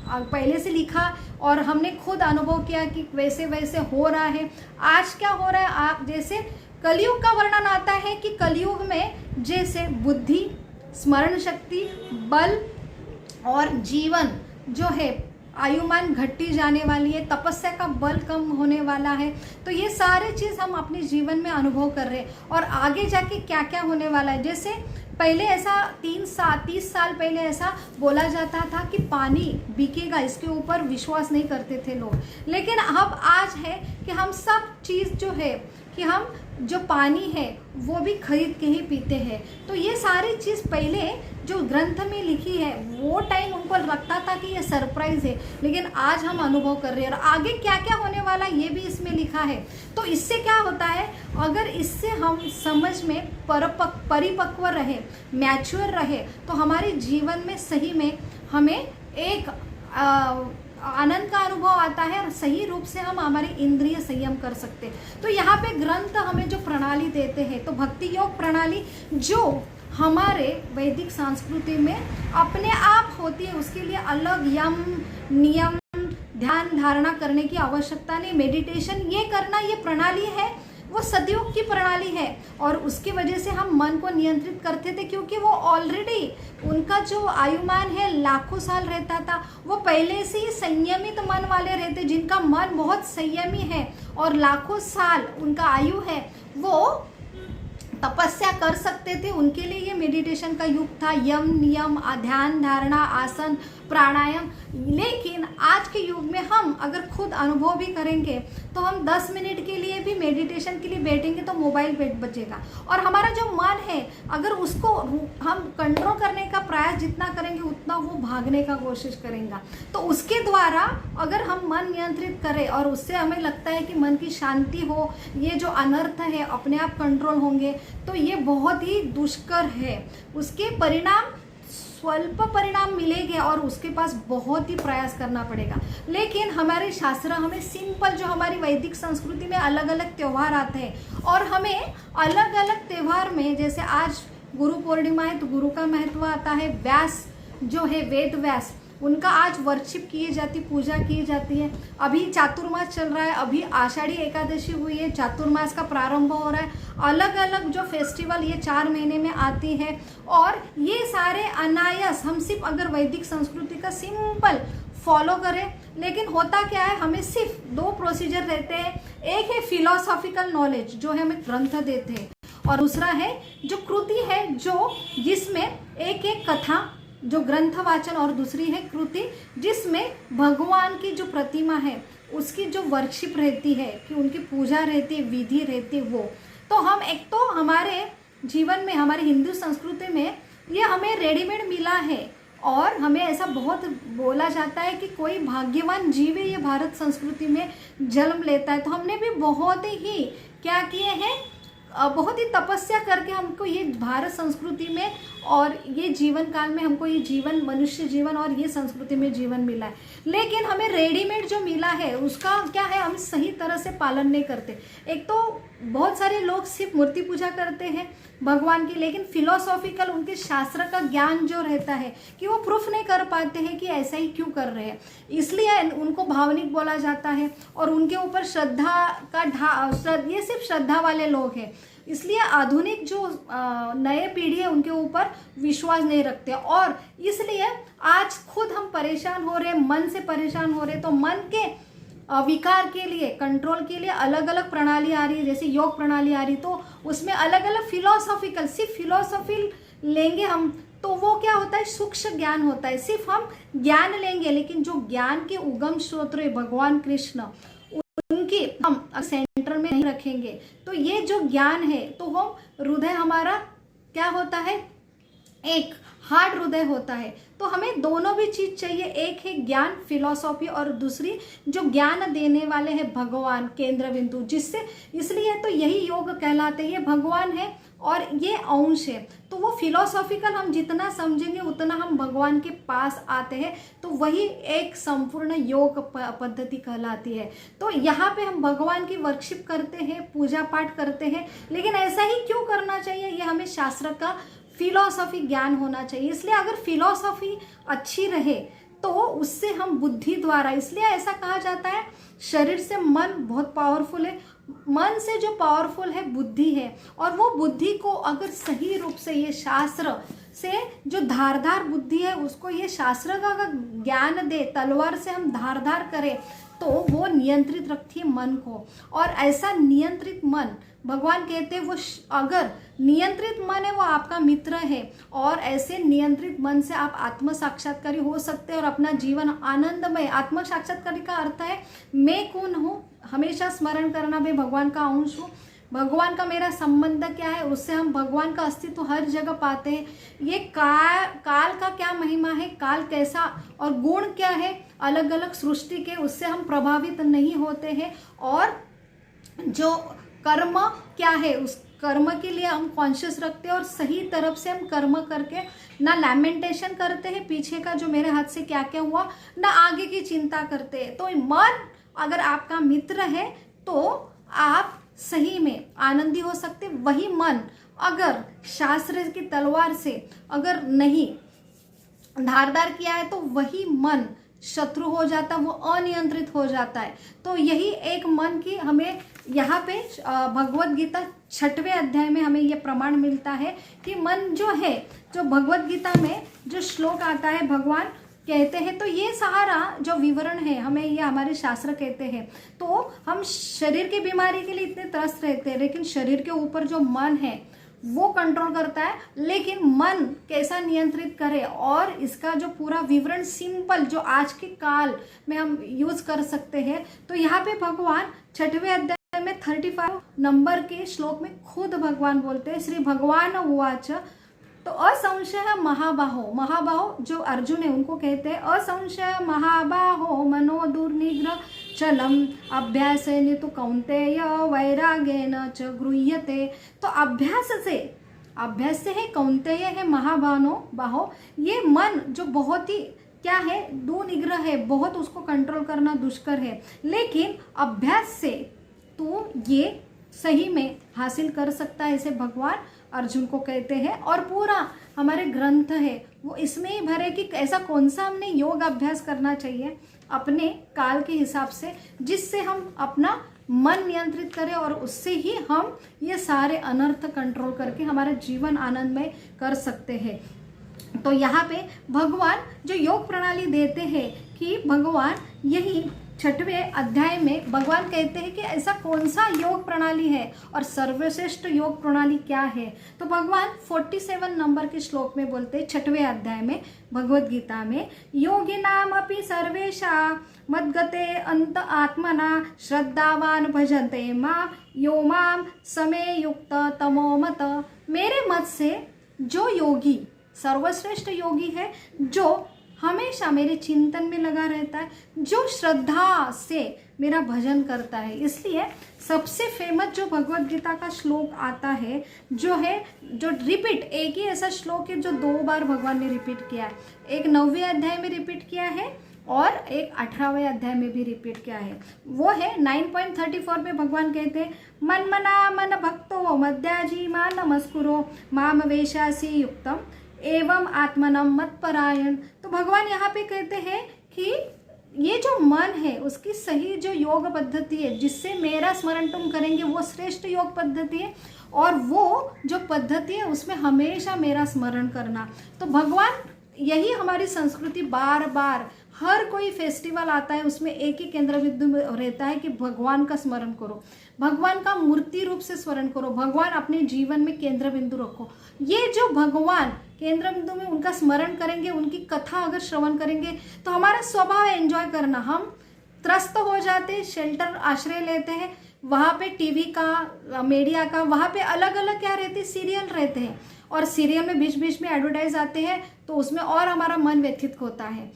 पहले से लिखा, और हमने खुद अनुभव किया कि वैसे वैसे हो रहा है। आज क्या हो रहा है, आप जैसे कलयुग का वर्णन आता है कि कलयुग में जैसे बुद्धि, स्मरण शक्ति, बल और जीवन जो है आयुमान घटती जाने वाली है, तपस्या का बल कम होने वाला है। तो ये सारे चीज़ हम अपने जीवन में अनुभव कर रहे हैं, और आगे जाके क्या क्या होने वाला है। जैसे पहले ऐसा 30 साल पहले ऐसा बोला जाता था कि पानी बिकेगा, इसके ऊपर विश्वास नहीं करते थे लोग। लेकिन अब आज है कि हम सब चीज़ जो है कि हम जो पानी है वो भी खरीद के ही पीते हैं। तो ये सारी चीज़ पहले जो ग्रंथ में लिखी है वो टाइम उनको लगता था कि ये सरप्राइज है, लेकिन आज हम अनुभव कर रहे हैं, और आगे क्या क्या होने वाला ये भी इसमें लिखा है। तो इससे क्या होता है, अगर इससे हम समझ में परिपक्व रहे, मैच्योर रहे, तो हमारे जीवन में सही में हमें एक आनंद का अनुभव आता है, और सही रूप से हम हमारे इंद्रिय संयम कर सकते हैं। तो यहाँ पे ग्रंथ हमें जो प्रणाली देते हैं, तो भक्ति योग प्रणाली जो हमारे वैदिक संस्कृति में अपने आप होती है, उसके लिए अलग यम नियम ध्यान धारणा करने की आवश्यकता नहीं। मेडिटेशन ये करना, ये प्रणाली है वो सतयुग की प्रणाली है, और उसकी वजह से हम मन को नियंत्रित करते थे, क्योंकि वो ऑलरेडी उनका जो आयुमान है लाखों साल रहता था। वो पहले से ही संयमित मन वाले रहते, जिनका मन बहुत संयमी है और लाखों साल उनका आयु है, वो तपस्या कर सकते थे। उनके लिए ये मेडिटेशन का युग था, यम नियम ध्यान धारणा आसन प्राणायाम। लेकिन आज के युग में हम अगर खुद अनुभव भी करेंगे तो हम 10 मिनट के लिए भी मेडिटेशन के लिए बैठेंगे तो मोबाइल पे बचेगा, और हमारा जो मन है अगर उसको हम कंट्रोल करने का प्रयास जितना करेंगे उतना वो भागने का कोशिश करेगा। तो उसके द्वारा अगर हम मन नियंत्रित करें और उससे हमें लगता है कि मन की शांति हो, ये जो अनर्थ है अपने आप कंट्रोल होंगे, तो ये बहुत ही दुष्कर है। उसके परिणाम स्वल्प परिणाम मिलेंगे और उसके पास बहुत ही प्रयास करना पड़ेगा। लेकिन हमारे शास्त्र हमें सिंपल, जो हमारी वैदिक संस्कृति में अलग अलग त्यौहार आते हैं, और हमें अलग अलग त्यौहार में, जैसे आज गुरु पूर्णिमा है तो गुरु का महत्व आता है। व्यास जो है वेद व्यास, उनका आज वर्शिप किए जाती, पूजा की जाती है। अभी चातुर्मास चल रहा है, अभी आषाढ़ी एकादशी हुई है, चातुर्मास का प्रारंभ हो रहा है। अलग अलग जो फेस्टिवल ये 4 महीने में आती है, और ये सारे अनायास हम सिर्फ अगर वैदिक संस्कृति का सिंपल फॉलो करें। लेकिन होता क्या है, हमें सिर्फ 2 प्रोसीजर रहते हैं। एक है फिलोसॉफिकल नॉलेज जो हमें ग्रंथ देते हैं, और दूसरा है जो कृति है, जो जिसमें एक एक कथा जो ग्रंथ वाचन, और दूसरी है कृति जिसमें भगवान की जो प्रतिमा है उसकी जो वर्कशिप रहती है, कि उनकी पूजा रहती है, विधि रहती है, वो तो हम एक तो हमारे जीवन में, हमारी हिंदू संस्कृति में ये हमें रेडीमेड मिला है। और हमें ऐसा बहुत बोला जाता है कि कोई भाग्यवान जीव है ये भारत संस्कृति में जन्म लेता है। तो हमने भी बहुत ही क्या किए हैं, बहुत ही तपस्या करके हमको ये भारत संस्कृति में और ये जीवन काल में हमको ये जीवन, मनुष्य जीवन और ये संस्कृति में जीवन मिला है। लेकिन हमें रेडीमेड जो मिला है उसका क्या है, हम सही तरह से पालन नहीं करते। एक तो बहुत सारे लोग सिर्फ मूर्ति पूजा करते हैं भगवान की, लेकिन फिलोसॉफिकल उनके शास्त्र का ज्ञान जो रहता है कि वो प्रूफ नहीं कर पाते हैं कि ऐसा ही क्यों कर रहे हैं, इसलिए उनको भावनिक बोला जाता है। और उनके ऊपर श्रद्धा का ये सिर्फ श्रद्धा वाले लोग हैं, इसलिए आधुनिक जो नए पीढ़ी है उनके ऊपर विश्वास नहीं रखते। और इसलिए आज खुद हम परेशान हो रहे हैं, मन से परेशान हो रहे हैं। तो मन के विकार के लिए, कंट्रोल के लिए अलग अलग प्रणाली आ रही है, जैसे योग प्रणाली आ रही, तो उसमें अलग अलग फिलोसॉफिकल, सिर्फ फिलोसॉफी लेंगे हम तो वो क्या होता है, सूक्ष्म ज्ञान होता है। सिर्फ हम ज्ञान लेंगे, लेकिन जो ज्ञान के उगम स्रोत है भगवान कृष्ण, उनकी हम सेंटर में नहीं रखेंगे तो ये जो ज्ञान है, तो हम हृदय हमारा क्या होता है, एक हार्ड हृदय होता है। तो हमें दोनों भी चीज चाहिए, एक है ज्ञान फिलॉसफी और दूसरी जो ज्ञान देने वाले हैं भगवान केंद्र बिंदु, जिससे इसलिए तो यही योग कहलाते हैं, ये भगवान है और ये अंश है। तो वो फिलोसॉफिकल हम जितना समझेंगे उतना हम भगवान के पास आते हैं, तो वही एक संपूर्ण योग पद्धति कहलाती है। तो यहाँ पे हम भगवान की वर्शिप करते हैं, पूजा पाठ करते हैं, लेकिन ऐसा ही क्यों करना चाहिए, ये हमें शास्त्र का फिलॉसफी ज्ञान होना चाहिए। इसलिए अगर फिलॉसफी अच्छी रहे तो उससे हम बुद्धि द्वारा, इसलिए ऐसा कहा जाता है शरीर से मन बहुत पावरफुल है, मन से जो पावरफुल है बुद्धि है। और वो बुद्धि को अगर सही रूप से ये शास्त्र से जो धारदार बुद्धि है उसको ये शास्त्र का अगर ज्ञान दे, तलवार से हम धारदार करें तो वो नियंत्रित रखती है मन को। और ऐसा नियंत्रित मन भगवान कहते हैं वो अगर नियंत्रित मन है वो आपका मित्र है। और ऐसे नियंत्रित मन से आप आत्म साक्षात्कारी हो सकते हैं और अपना जीवन आनंदमय, आत्म साक्षात्कारी का अर्थ है मैं कौन हूँ, हमेशा स्मरण करना मैं भगवान का अंश हूँ, भगवान का मेरा संबंध क्या है, उससे हम भगवान का अस्तित्व हर जगह पाते हैं। ये काल का क्या महिमा है, काल कैसा और गुण क्या है अलग अलग सृष्टि के, उससे हम प्रभावित नहीं होते हैं। और जो कर्म क्या है उस कर्म के लिए हम कॉन्शियस रखते हैं और सही तरफ से हम कर्म करके ना लैमेंटेशन करते हैं पीछे का जो मेरे हाथ से क्या क्या हुआ, ना आगे की चिंता करते हैं। तो मन अगर आपका मित्र है तो आप सही में आनंदी हो सकते। वही मन अगर शास्त्र की तलवार से अगर नहीं धारदार किया है तो वही मन शत्रु हो जाता, वो अनियंत्रित हो जाता है। तो यही एक मन की हमें यहाँ पे भगवत गीता 6वें अध्याय में हमें ये प्रमाण मिलता है कि मन जो है, जो भगवत गीता में जो श्लोक आता है भगवान कहते हैं, तो ये सहारा जो विवरण है हमें ये हमारे शास्त्र कहते हैं। तो हम शरीर की बीमारी के लिए इतने त्रस्त रहते हैं, लेकिन शरीर के ऊपर जो मन है वो कंट्रोल करता है। लेकिन मन कैसा नियंत्रित करे, और इसका जो पूरा विवरण सिंपल जो आज के काल में हम यूज कर सकते हैं। तो यहाँ पे भगवान 6वें अध्याय में 35 नंबर के श्लोक में खुद भगवान बोलते हैं, श्री भगवान उवाच, तो असंशय महाबाहो, महाबाहो जो अर्जुन है उनको कहते हैं असंशय महाबाहो मनो दुर्निग्रह चलम अभ्यासेन तो कौन्तेय वैराग्येन च गृह्यते। तो अभ्यास से है कौन्तेय है महाबाहो, ये मन जो बहुत ही क्या है दुर्निग्रह है, बहुत उसको कंट्रोल करना दुष्कर है, लेकिन अभ्यास से तो ये सही में हासिल कर सकता है, ऐसे भगवान अर्जुन को कहते हैं। और पूरा हमारे ग्रंथ है वो इसमें ही भरे कि ऐसा कौन सा हमने योग अभ्यास करना चाहिए अपने काल के हिसाब से, जिससे हम अपना मन नियंत्रित करें और उससे ही हम ये सारे अनर्थ कंट्रोल करके हमारा जीवन आनंदमय कर सकते हैं। तो यहाँ पे भगवान जो योग प्रणाली देते हैं कि भगवान यही 6वें अध्याय में भगवान कहते हैं कि ऐसा कौन सा योग प्रणाली है और सर्वश्रेष्ठ योग प्रणाली क्या है। तो भगवान 47 नंबर के श्लोक में बोलते हैं 6वें अध्याय में भगवत गीता में, योगिनाम अपि सर्वेशा मद्गते अंत आत्मना श्रद्धावान भजते मां यो माम समय युक्त तमो मत। मेरे मत से जो योगी सर्वश्रेष्ठ योगी है, जो हमेशा मेरे चिंतन में लगा रहता है, जो श्रद्धा से मेरा भजन करता है। इसलिए सबसे फेमस जो भगवत गीता का श्लोक आता है, जो रिपीट, एक ही ऐसा श्लोक है जो 2 बार भगवान ने रिपीट किया है। एक 9वें अध्याय में रिपीट किया है और एक 18वें अध्याय में भी रिपीट किया है। वो है 9.34 में भगवान कहते हैं, मन मना मन भक्तो मद्याजी मा नमस्कुरो माम वेशासी युक्तम एवं आत्मनम मत्परायण। तो भगवान यहाँ पे कहते हैं कि ये जो मन है उसकी सही जो योग पद्धति है, जिससे मेरा स्मरण तुम करेंगे, वो श्रेष्ठ योग पद्धति है। और वो जो पद्धति है उसमें हमेशा मेरा स्मरण करना। तो भगवान, यही हमारी संस्कृति, बार बार हर कोई फेस्टिवल आता है उसमें एक ही केंद्र बिंदु में रहता है कि भगवान का स्मरण करो, भगवान का मूर्ति रूप से स्मरण करो, भगवान अपने जीवन में केंद्र बिंदु रखो। ये जो भगवान केंद्र बिंदु में उनका स्मरण करेंगे, उनकी कथा अगर श्रवण करेंगे, तो हमारा स्वभाव है एंजॉय करना। हम त्रस्त हो जाते, शेल्टर आश्रय लेते हैं, वहाँ पे टीवी का, मीडिया का, वहाँ पे अलग अलग क्या रहते, सीरियल रहते हैं, और सीरियल में बीच बीच में एडवर्टाइज आते हैं, तो उसमें और हमारा मन व्यथित होता है।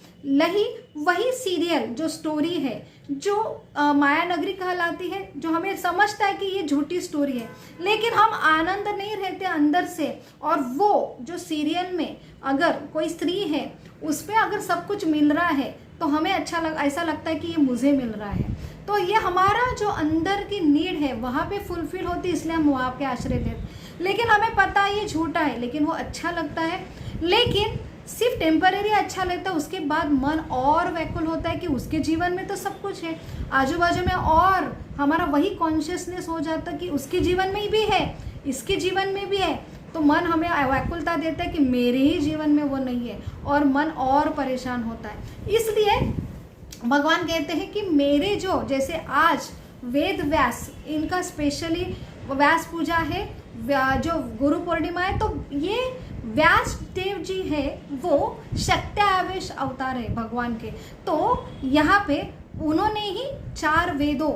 वही सीरियल जो स्टोरी है, जो माया नगरी कहलाती है, जो हमें समझता है कि ये झूठी स्टोरी है, लेकिन हम आनंद नहीं रहते अंदर से। और वो जो सीरियल में अगर कोई स्त्री है, उस पर अगर सब कुछ मिल रहा है, तो हमें ऐसा लगता है कि ये मुझे मिल रहा है। तो ये हमारा जो अंदर की नीड है वहाँ पे फुलफिल होती है, इसलिए हम वहाँ पे आश्रय लेते। लेकिन हमें पता है ये झूठा है, लेकिन वो अच्छा लगता है, लेकिन सिर्फ टेम्परेरी अच्छा लगता है। उसके बाद मन और व्याकुल होता है कि उसके जीवन में तो सब कुछ है, आजू बाजू में, और हमारा वही कॉन्शियसनेस हो जाता है कि उसके जीवन में भी है, इसके जीवन में भी है। तो मन हमें व्याकुलता देता है कि मेरे ही जीवन में वो नहीं है, और मन और परेशान होता है। इसलिए भगवान कहते हैं कि मेरे जो, जैसे आज वेद व्यास, इनका स्पेशली व्यास पूजा है, जो गुरु पूर्णिमा है, तो ये व्यास देव जी है, वो शक्त्यावेश अवतार है भगवान के। तो यहाँ पे उन्होंने ही 4 वेदों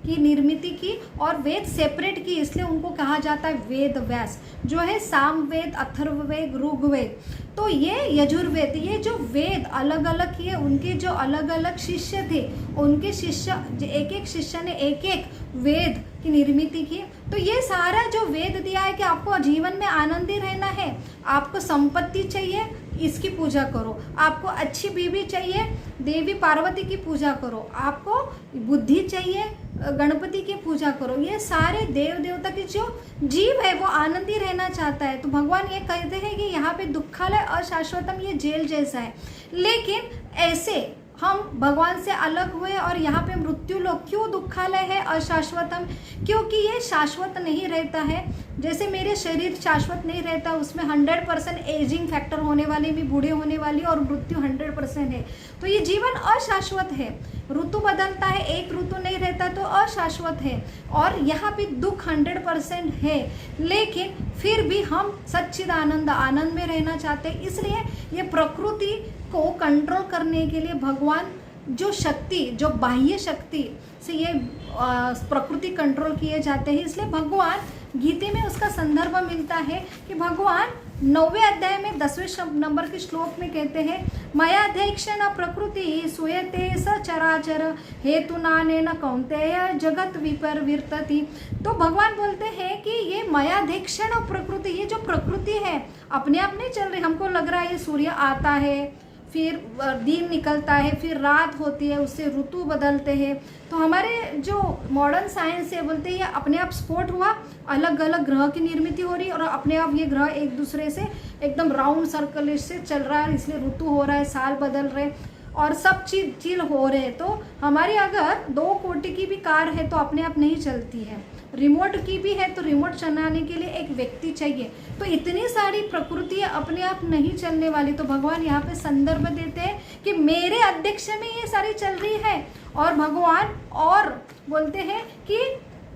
की निर्मित की, और वेद सेपरेट की, इसलिए उनको कहा जाता है वेद व्यास, जो है सामवेद, अथर्ववेद, ऋग्वेद। तो ये यजुर्वेद, ये जो वेद अलग अलग किए, उनके जो अलग अलग शिष्य थे, उनके शिष्य, एक एक शिष्य ने एक एक वेद की निर्मित की। तो ये सारा जो वेद दिया है कि आपको जीवन में आनंदी रहना है, आपको संपत्ति चाहिए, इसकी पूजा करो, आपको अच्छी बीवी चाहिए, देवी पार्वती की पूजा करो, आपको बुद्धि चाहिए, गणपति की पूजा करो। ये सारे देव देवता की जो जीव है वो आनंदी रहना चाहता है। तो भगवान ये कहते हैं कि यहाँ पे दुखालय अशाश्वतम, ये जेल जैसा है। लेकिन ऐसे हम भगवान से अलग हुए और यहाँ पे मृत्यु लोक क्यों दुखालय है, अशाश्वतम? क्योंकि ये शाश्वत नहीं रहता है। जैसे मेरे शरीर शाश्वत नहीं रहता, उसमें 100% एजिंग फैक्टर होने वाली, भी बूढ़े होने वाली, और मृत्यु 100% है। तो ये जीवन अशाश्वत है, ऋतु बदलता है, एक ऋतु नहीं रहता, तो अशाश्वत है। और यहाँ पे दुख 100% है, लेकिन फिर भी हम सच्चिदानंद, आनंद में रहना चाहते हैं। इसलिए ये प्रकृति को कंट्रोल करने के लिए भगवान जो शक्ति, जो बाह्य शक्ति से ये प्रकृति कंट्रोल किए जाते हैं, इसलिए भगवान गीता में उसका संदर्भ मिलता है कि भगवान 9वें अध्याय में 10वें नंबर के श्लोक में कहते हैं, मयाध्यक्षेण प्रकृति सूयते सचराचर हेतु नानेन कौन्तेय जगत विपर्विर्तति। तो भगवान बोलते हैं कि ये मयाध्यक्षेण प्रकृति, ये जो प्रकृति है अपने आप नहीं चल रही। हमको लग रहा है ये सूर्य आता है, फिर दिन निकलता है, फिर रात होती है, उससे ऋतु बदलते हैं। तो हमारे जो मॉडर्न साइंस है बोलते हैं ये अपने आप स्फोट हुआ, अलग अलग ग्रह की निर्मित हो रही है, और अपने आप ये ग्रह एक दूसरे से एकदम राउंड सर्कल से चल रहा है, इसलिए ऋतु हो रहा है, साल बदल रहे, और सब चीज हो रहे हैं। तो हमारी अगर 2 कोटि की भी कार है तो अपने आप नहीं चलती है, रिमोट की भी है तो रिमोट चलाने के लिए एक व्यक्ति चाहिए। तो इतनी सारी प्रकृति अपने आप नहीं चलने वाली। तो भगवान यहाँ पे संदर्भ देते हैं कि मेरे अध्यक्ष में ये सारी चल रही है। और भगवान और बोलते हैं कि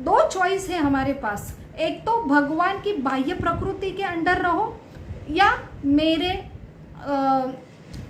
2 चॉइस है हमारे पास, एक तो भगवान की बाह्य प्रकृति के अंडर रहो, या मेरे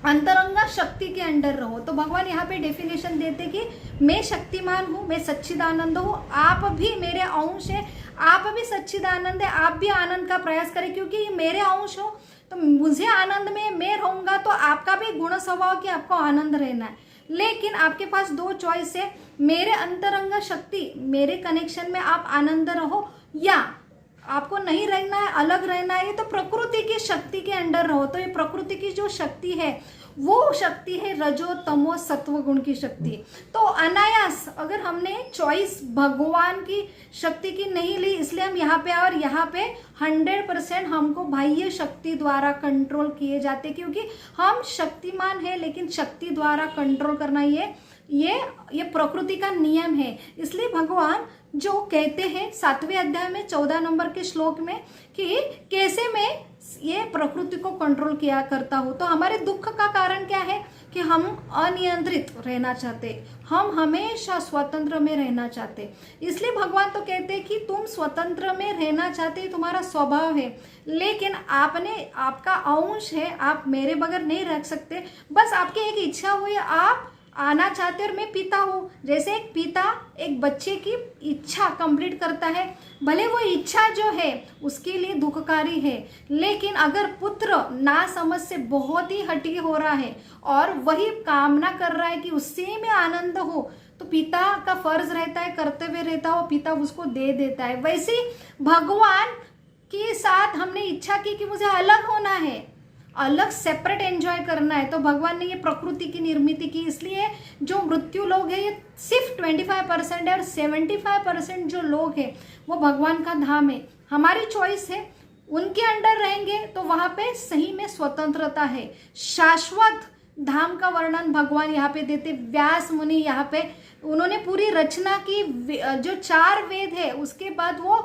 अंतरंगा शक्ति के अंडर रहो। तो भगवान यहाँ पे डेफिनेशन देते कि मैं शक्तिमान हूँ, मैं सच्चिदानंद हूँ, आप भी मेरे अंश है, आप भी सच्चिदानंद है, आप भी आनंद का प्रयास करें, क्योंकि ये मेरे अंश हो तो मुझे आनंद में मैं रहूँगा, तो आपका भी गुण स्वभाव कि आपको आनंद रहना है। लेकिन आपके पास दो चॉइस है, मेरे अंतरंगा शक्ति, मेरे कनेक्शन में आप आनंद रहो, या आपको नहीं रहना है, अलग रहना है, तो प्रकृति की शक्ति के अंडर रहो। तो ये प्रकृति की जो शक्ति है वो शक्ति है रजो तमो सत्व गुण की शक्ति। तो अनायास अगर हमने चॉइस भगवान की शक्ति की नहीं ली, इसलिए हम यहाँ पे और यहाँ पे 100% हमको बाह्य शक्ति द्वारा कंट्रोल किए जाते, क्योंकि हम शक्तिमान है लेकिन शक्ति द्वारा कंट्रोल करना ये प्रकृति का नियम है। इसलिए भगवान जो कहते हैं 7वें अध्याय में 14 नंबर के श्लोक में कि कैसे मैं ये प्रकृति को कंट्रोल किया करता हूँ। तो हमारे दुख का कारण क्या है कि हम अनियंत्रित रहना चाहते, हम हमेशा स्वतंत्र में रहना चाहते। इसलिए भगवान तो कहते हैं कि तुम स्वतंत्र में रहना चाहते, तुम्हारा स्वभाव है, लेकिन आपका अंश है, आप मेरे बगैर नहीं रह सकते। बस आपकी एक इच्छा हुई, आप आना चाहते और मैं पिता हूँ। जैसे एक पिता एक बच्चे की इच्छा कंप्लीट करता है, भले वो इच्छा जो है उसके लिए दुखकारी है, लेकिन अगर पुत्र ना समझ से बहुत ही हठी हो रहा है और वही कामना कर रहा है कि उससे में आनंद हो, तो पिता का फर्ज रहता है, कर्तव्य रहता है, वो पिता उसको दे देता है। वैसे ही भगवान के साथ हमने इच्छा की कि मुझे अलग होना है, अलग सेपरेट एंजॉय करना है, तो भगवान ने ये प्रकृति की निर्मित की। इसलिए जो मृत्यु लोग हैं ये सिर्फ 25% है और 75% जो लोग हैं वो भगवान का धाम है। हमारी चॉइस है, उनके अंडर रहेंगे तो वहां पे सही में स्वतंत्रता है। शाश्वत धाम का वर्णन भगवान यहाँ पे देते। व्यास मुनि यहाँ पे उन्होंने पूरी रचना की, जो 4 वेद है उसके बाद वो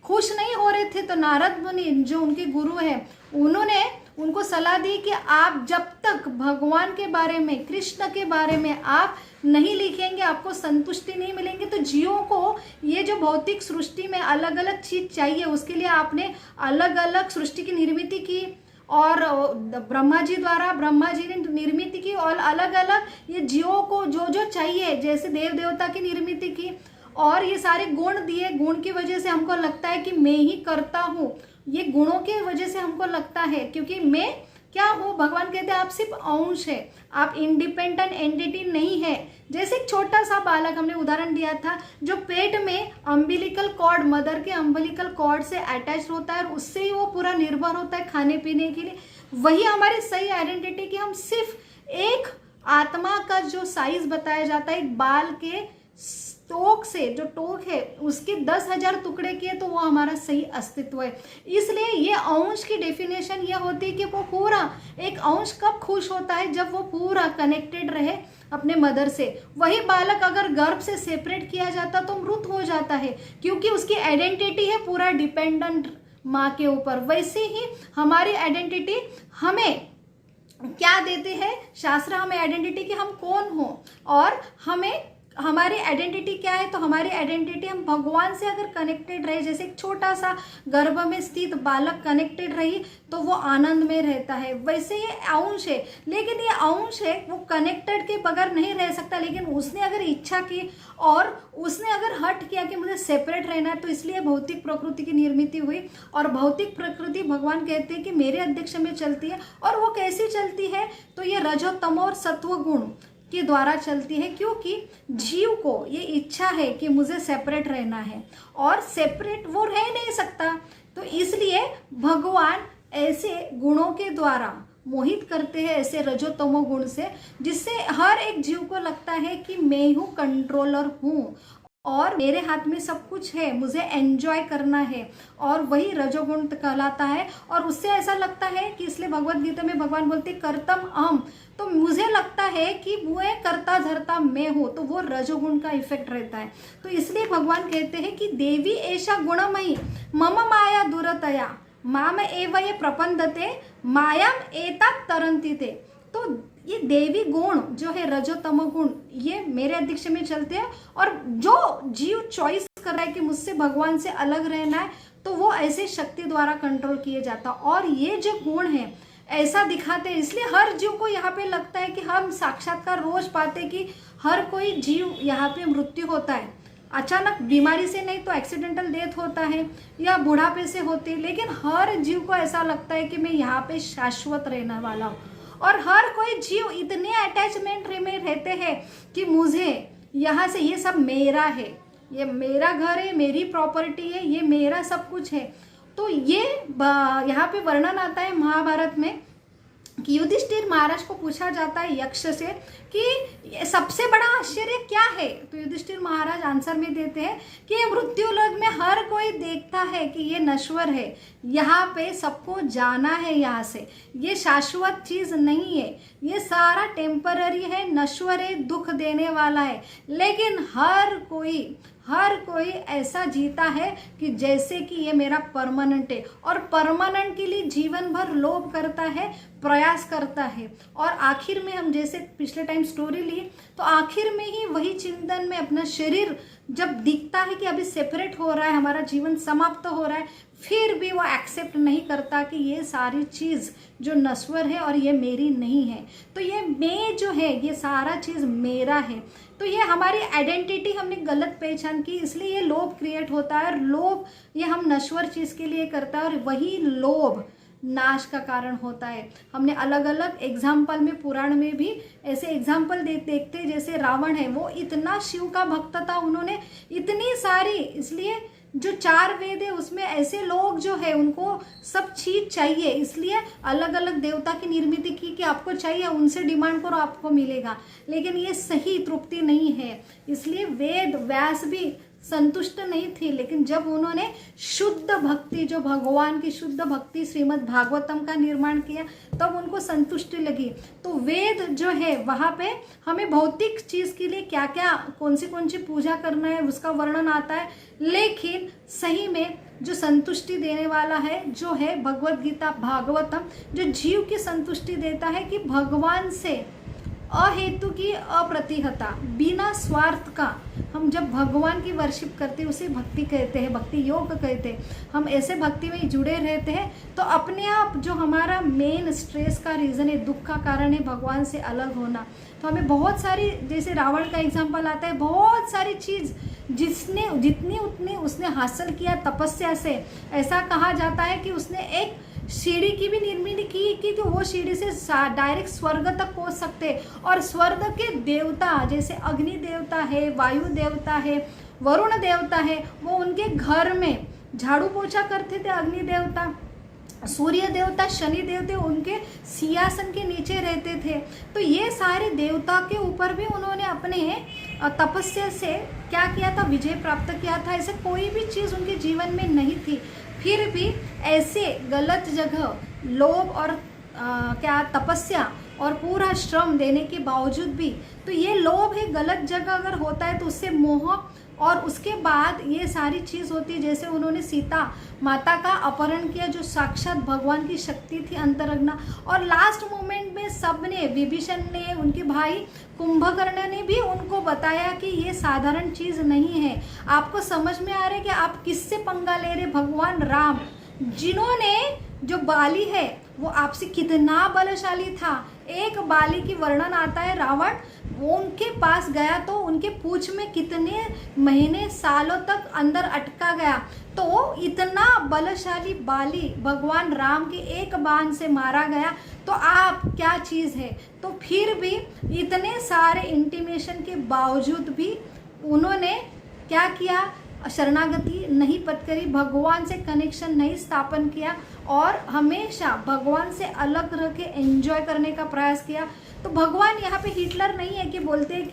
खुश नहीं हो रहे थे, तो नारद मुनि जो उनके गुरु हैं उन्होंने उनको सलाह दी कि आप जब तक भगवान के बारे में, कृष्ण के बारे में आप नहीं लिखेंगे, आपको संतुष्टि नहीं मिलेंगे। तो जीवों को ये जो भौतिक सृष्टि में अलग अलग चीज चाहिए, उसके लिए आपने अलग अलग सृष्टि की निर्मित की, और ब्रह्मा जी ने निर्मित की, और अलग अलग ये जीवों को जो जो चाहिए, जैसे देव देवता की निर्मित की, और ये सारे गुण दिए। गुण की वजह से हमको लगता है कि मैं ही करता हूँ, ये गुणों की वजह से हमको लगता है, क्योंकि मैं क्या हूँ, भगवान कहते हैं आप सिर्फ अंश है, आप इंडिपेंडेंट एंटिटी नहीं है। जैसे एक छोटा सा बालक, हमने उदाहरण दिया था, जो पेट में अम्बिलिकल कॉर्ड, मदर के अम्बिलिकल कॉर्ड से अटैच होता है और उससे ही वो पूरा निर्भर होता है खाने पीने के लिए। वही हमारी सही आइडेंटिटी कि हम सिर्फ एक आत्मा का जो साइज बताया जाता है, एक बाल के टोक से, जो टोक है उसके 10,000 टुकड़े किए, तो वो हमारा सही अस्तित्व है। इसलिए ये अंश की डेफिनेशन ये होती है कि वो पूरा, एक अंश कब खुश होता है, जब वो पूरा कनेक्टेड रहे अपने मदर से। वही बालक अगर गर्भ से सेपरेट किया जाता तो मृत हो जाता है, क्योंकि उसकी आइडेंटिटी है पूरा डिपेंडेंट माँ के ऊपर। वैसे ही हमारी आइडेंटिटी हमें क्या देते हैं, शास्त्र हमें आइडेंटिटी कि हम कौन हो, और हमें हमारी आइडेंटिटी क्या है, तो हमारी आइडेंटिटी हम भगवान से अगर कनेक्टेड रहे, जैसे एक छोटा सा गर्भ में स्थित बालक कनेक्टेड रही तो वो आनंद में रहता है। वैसे ये अंश है, लेकिन ये अंश है वो कनेक्टेड के बगैर नहीं रह सकता। लेकिन उसने अगर इच्छा की और उसने अगर हट किया कि मुझे सेपरेट रहना है, तो इसलिए भौतिक प्रकृति की निर्मित हुई। और भौतिक प्रकृति भगवान कहते हैं कि मेरे अध्यक्ष में चलती है, और वो कैसी चलती है, तो ये रजो तमो और सत्व गुण के द्वारा चलती है, क्योंकि जीव को ये इच्छा है कि मुझे सेपरेट रहना है, और सेपरेट वो रह नहीं सकता। तो इसलिए भगवान ऐसे गुणों के द्वारा मोहित करते हैं, ऐसे रजो तमो गुण से, जिससे हर एक जीव को लगता है कि मैं हूँ कंट्रोलर हूँ और मेरे हाथ में सब कुछ है, मुझे एंजॉय करना है, और वही रजोगुण कहलाता है। और उससे ऐसा लगता है कि, इसलिए भगवत गीता में भगवान बोलते कर्तम अहम, तो मुझे लगता है कि वो करता धरता मैं हूँ, तो वो रजोगुण का इफेक्ट रहता है। तो इसलिए भगवान कहते हैं कि देवी ऐसा गुणमयी मम माया दुरतया माम एव ये प्रपंदते मायाम एतात तरंती थे। तो ये देवी गुण जो है रजो तमो गुण, ये मेरे अध्यक्ष में चलते हैं, और जो जीव चॉइस कर रहा है कि मुझसे भगवान से अलग रहना है, तो वो ऐसे शक्ति द्वारा कंट्रोल किए जाता। और ये जो गुण है ऐसा दिखाते हैं। इसलिए हर जीव को यहाँ पे लगता है कि हम साक्षात्कार रोज पाते कि हर कोई जीव यहाँ पे मृत्यु होता है, अचानक बीमारी से नहीं तो एक्सीडेंटल डेथ होता है या बुढ़ापे से होती है, लेकिन हर जीव को ऐसा लगता है कि मैं यहाँ पे शाश्वत रहने वाला हूँ। और हर कोई जीव इतने अटैचमेंट में रहते हैं कि मुझे यहाँ से, ये सब मेरा है, ये मेरा घर है, मेरी प्रॉपर्टी है, ये मेरा सब कुछ है। तो ये यहाँ पे वर्णन आता है महाभारत में कि युधिष्ठिर महाराज को पूछा जाता है यक्ष से कि सबसे बड़ा आश्चर्य क्या है। तो युधिष्ठिर महाराज आंसर में देते हैं कि ये मृत्यु लोक में हर कोई देखता है कि ये नश्वर है, यहाँ पे सबको जाना है, यहाँ से ये शाश्वत चीज नहीं है, ये सारा टेम्पररी है, नश्वर है, दुख देने वाला है। लेकिन हर कोई ऐसा जीता है कि जैसे कि ये मेरा परमानेंट है, और परमानेंट के लिए जीवन भर लोभ करता है, प्रयास करता है। और आखिर में हम जैसे पिछले टाइम स्टोरी ली, तो आखिर में ही वही चिंतन में अपना शरीर जब दिखता है कि अभी सेपरेट हो रहा है, हमारा जीवन समाप्त हो रहा है, फिर भी वो एक्सेप्ट नहीं करता कि ये सारी चीज जो नश्वर है और ये मेरी नहीं है। तो ये मैं जो है, ये सारा चीज मेरा है। तो ये हमारी आइडेंटिटी हमने गलत पहचान की, इसलिए ये लोभ क्रिएट होता है। और लोभ ये हम नश्वर चीज के लिए करता है, और वही लोभ नाश का कारण होता है। हमने अलग अलग एग्जाम्पल में, पुराण में भी ऐसे एग्जाम्पल देखते, जैसे रावण है, वो इतना शिव का भक्त था, उन्होंने इतनी सारी, इसलिए जो 4 वेद है उसमें ऐसे लोग जो है उनको सब चीज चाहिए, इसलिए अलग अलग देवता की निर्मित की कि आपको चाहिए, उनसे डिमांड करो आपको मिलेगा। लेकिन ये सही तृप्ति नहीं है, इसलिए वेद व्यास भी संतुष्ट नहीं थे। लेकिन जब उन्होंने शुद्ध भक्ति, जो भगवान की शुद्ध भक्ति श्रीमद् भागवतम का निर्माण किया, तब उनको संतुष्टि लगी। तो वेद जो है वहाँ पे हमें भौतिक चीज के लिए क्या क्या, कौन सी पूजा करना है उसका वर्णन आता है, लेकिन सही में जो संतुष्टि देने वाला है जो है भगवत गीता भागवतम, जो जीव की संतुष्टि देता है कि भगवान से अहेतु की अप्रतिहता, बिना स्वार्थ का हम जब भगवान की वर्शिप करते हैं उसे भक्ति कहते हैं, भक्ति योग कहते हैं। हम ऐसे भक्ति में जुड़े रहते हैं तो अपने आप जो हमारा मेन स्ट्रेस का रीज़न है, दुख का कारण है भगवान से अलग होना, तो हमें बहुत सारी, जैसे रावण का एग्जाम्पल आता है, बहुत सारी चीज़ जितनी उतनी उसने हासिल किया तपस्या से। ऐसा कहा जाता है कि उसने एक सीढ़ी की भी निर्मित की कि वो सीढ़ी से डायरेक्ट स्वर्ग तक पहुंच सकते। और स्वर्ग के देवता जैसे अग्नि देवता है, वायु देवता है, वरुण देवता है, वो उनके घर में झाड़ू पोछा करते थे। अग्नि देवता, सूर्य देवता, शनि देवता उनके सिंहासन के नीचे रहते थे। तो ये सारे देवता के ऊपर भी उन्होंने अपने तपस्या से क्या किया था, विजय प्राप्त किया था। ऐसे कोई भी चीज़ उनके जीवन में नहीं थी, फिर भी ऐसे गलत जगह लोभ और क्या तपस्या और पूरा श्रम देने के बावजूद भी, तो ये लोभ है, गलत जगह अगर होता है तो उससे मोह, और उसके बाद ये सारी चीज़ होती है। जैसे उन्होंने सीता माता का अपहरण किया, जो साक्षात भगवान की शक्ति थी अंतरंगना, और लास्ट मोमेंट में सबने, विभीषण ने, उनके भाई कुंभकर्ण ने भी उनको बताया कि ये साधारण चीज़ नहीं है। आपको समझ में आ रहा है कि आप किससे पंगा ले रहे? भगवान राम, जिन्होंने, जो बाली है वो आपसे कितना बलशाली था। एक बाली की वर्णन आता है, रावण वो उनके पास गया तो उनके पूंछ में कितने महीने सालों तक अंदर अटका गया। तो इतना बलशाली बाली भगवान राम के एक बाण से मारा गया, तो आप क्या चीज़ है। तो फिर भी इतने सारे इंटीमेशन के बावजूद भी उन्होंने क्या किया, शरणागति नहीं पटकरी, भगवान से कनेक्शन नहीं स्थापन किया, और हमेशा भगवान से अलग रह के एंजॉय करने का प्रयास किया। तो भगवान यहाँ पे हिटलर नहीं है कि बोलते हैं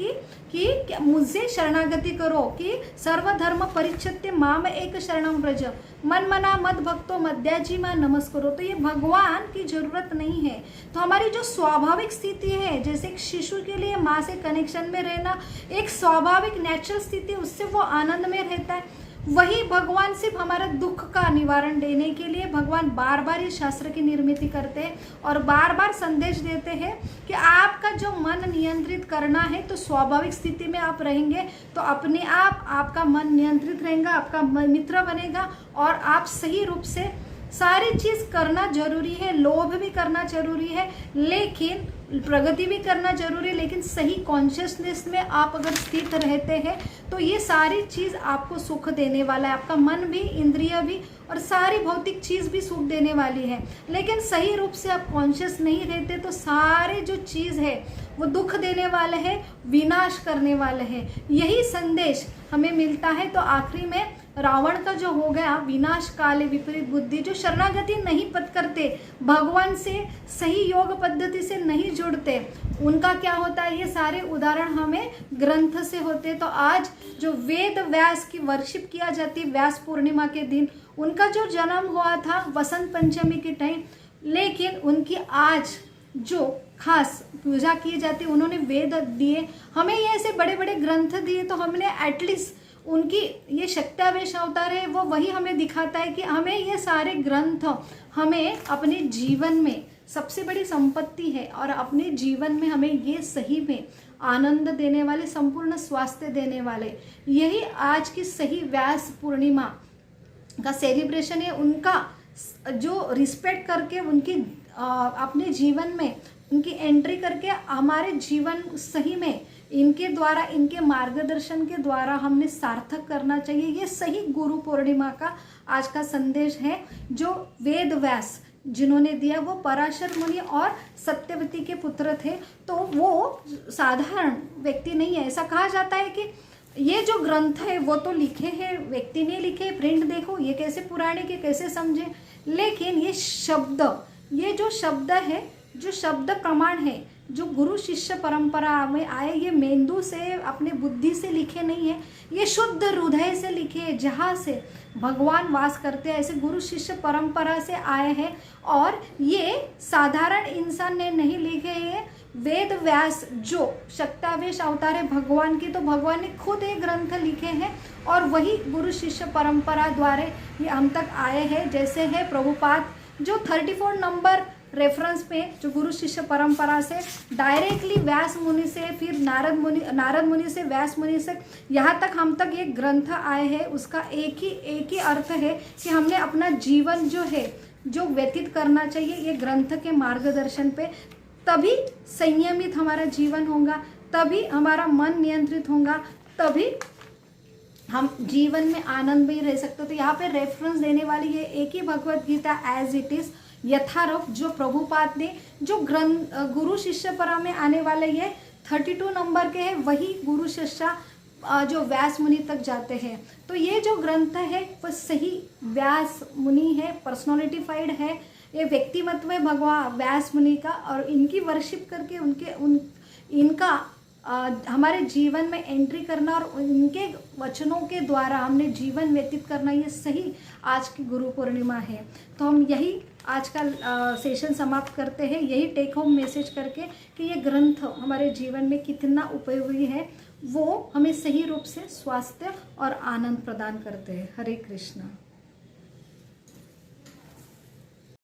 कि मुझसे शरणागति करो, कि सर्वधर्म परिच्छत्य माम एक शरणम व्रज, मन मना मद भक्तो मद्याजी मां नमस्करो। तो ये भगवान की जरूरत नहीं है। तो हमारी जो स्वाभाविक स्थिति है, जैसे एक शिशु के लिए माँ से कनेक्शन में रहना एक स्वाभाविक नेचुरल स्थिति, उससे वो आनंद में रहता है, वही भगवान सिर्फ हमारा दुख का निवारण देने के लिए भगवान बार बार ये शास्त्र की निर्मित करते हैं और बार बार संदेश देते हैं कि आपका जो मन नियंत्रित करना है, तो स्वाभाविक स्थिति में आप रहेंगे तो अपने आप आपका मन नियंत्रित रहेगा, आपका मित्र बनेगा और आप सही रूप से सारी चीज करना जरूरी है, लोभ भी करना जरूरी है, लेकिन प्रगति भी करना जरूरी है, लेकिन सही कॉन्शियसनेस में आप अगर स्थित रहते हैं तो ये सारी चीज आपको सुख देने वाला है। आपका मन भी, इंद्रिय भी और सारी भौतिक चीज भी सुख देने वाली है। लेकिन सही रूप से आप कॉन्शियस नहीं रहते तो सारे जो चीज है वो दुख देने वाले हैं, विनाश करने वाले हैं। यही संदेश हमें मिलता है। तो आखिरी में रावण का जो हो गया विनाश काले विपरीत बुद्धि, जो शरणागति नहीं पद करते, भगवान से सही योग पद्धति से नहीं जुड़ते, उनका क्या होता है, ये सारे उदाहरण हमें ग्रंथ से होते। तो आज जो वेद व्यास की वर्शिप किया जाती है व्यास पूर्णिमा के दिन, उनका जो जन्म हुआ था वसंत पंचमी के टाइम, लेकिन उनकी आज जो खास पूजा की जाती है, उन्होंने वेद दिए हमें, ये ऐसे बड़े बड़े ग्रंथ दिए, तो हमने एटलीस्ट उनकी ये शक्त्यावेश अवतार है वो वही हमें दिखाता है कि हमें ये सारे ग्रंथ हमें अपने जीवन में सबसे बड़ी संपत्ति है, और अपने जीवन में हमें ये सही में आनंद देने वाले, संपूर्ण स्वास्थ्य देने वाले, यही आज की सही व्यास पूर्णिमा का सेलिब्रेशन है। उनका जो रिस्पेक्ट करके उनकी अपने जीवन में उनकी एंट्री करके हमारे जीवन सही में इनके द्वारा, इनके मार्गदर्शन के द्वारा हमने सार्थक करना चाहिए। ये सही गुरु पूर्णिमा का आज का संदेश है। जो वेद व्यास जिन्होंने दिया वो पराशर मुनि और सत्यवती के पुत्र थे, तो वो साधारण व्यक्ति नहीं है। ऐसा कहा जाता है कि ये जो ग्रंथ है वो तो लिखे हैं, व्यक्ति ने लिखे, प्रिंट देखो ये कैसे पुराने के कैसे समझे, लेकिन ये शब्द, ये जो शब्द है, जो शब्द प्रमाण है, जो गुरु शिष्य परंपरा में आए, ये मेंदू से, अपने बुद्धि से लिखे नहीं है, ये शुद्ध हृदय से लिखे हैं, जहाँ से भगवान वास करते हैं, ऐसे गुरु शिष्य परंपरा से आए हैं। और ये साधारण इंसान ने नहीं लिखे हैं। वेद व्यास जो शक्त्यावेश अवतार है भगवान की, तो भगवान ने खुद एक ग्रंथ लिखे हैं और वही गुरु शिष्य परंपरा द्वारा ये हम तक आए हैं। जैसे है प्रभुपाद जो 34 नंबर रेफरेंस पे, जो गुरु शिष्य परंपरा से डायरेक्टली व्यास मुनि से, फिर नारद मुनि से, व्यास मुनि से, यहाँ तक हम तक ये ग्रंथ आए हैं, उसका एक ही अर्थ है कि हमने अपना जीवन जो है जो व्यतीत करना चाहिए ये ग्रंथ के मार्गदर्शन पे, तभी संयमित हमारा जीवन होगा, तभी हमारा मन नियंत्रित होगा, तभी हम जीवन में आनंद में रह सकते। तो यहाँ पे रेफरेंस देने वाली है एक ही Bhagavad Gita as it is यथारूप, जो प्रभुपाद ने जो ग्रंथ गुरु शिष्य परा में आने वाले ये 32 नंबर के हैं, वही गुरु शिष्य जो व्यास मुनि तक जाते हैं। तो ये जो ग्रंथ है वो सही व्यास मुनि है, पर्सनैलिटीफाइड है, ये व्यक्तिमत्व है भगवान व्यास मुनि का, और इनकी वर्शिप करके इनका हमारे जीवन में एंट्री करना और इनके वचनों के द्वारा हमने जीवन व्यतीत करना, ये सही आज की गुरु पूर्णिमा है। तो हम यही आज का सेशन समाप्त करते हैं, यही टेक होम मैसेज करके कि ये ग्रंथ हमारे जीवन में कितना उपयोगी है, वो हमें सही रूप से स्वास्थ्य और आनंद प्रदान करते हैं। हरे कृष्णा।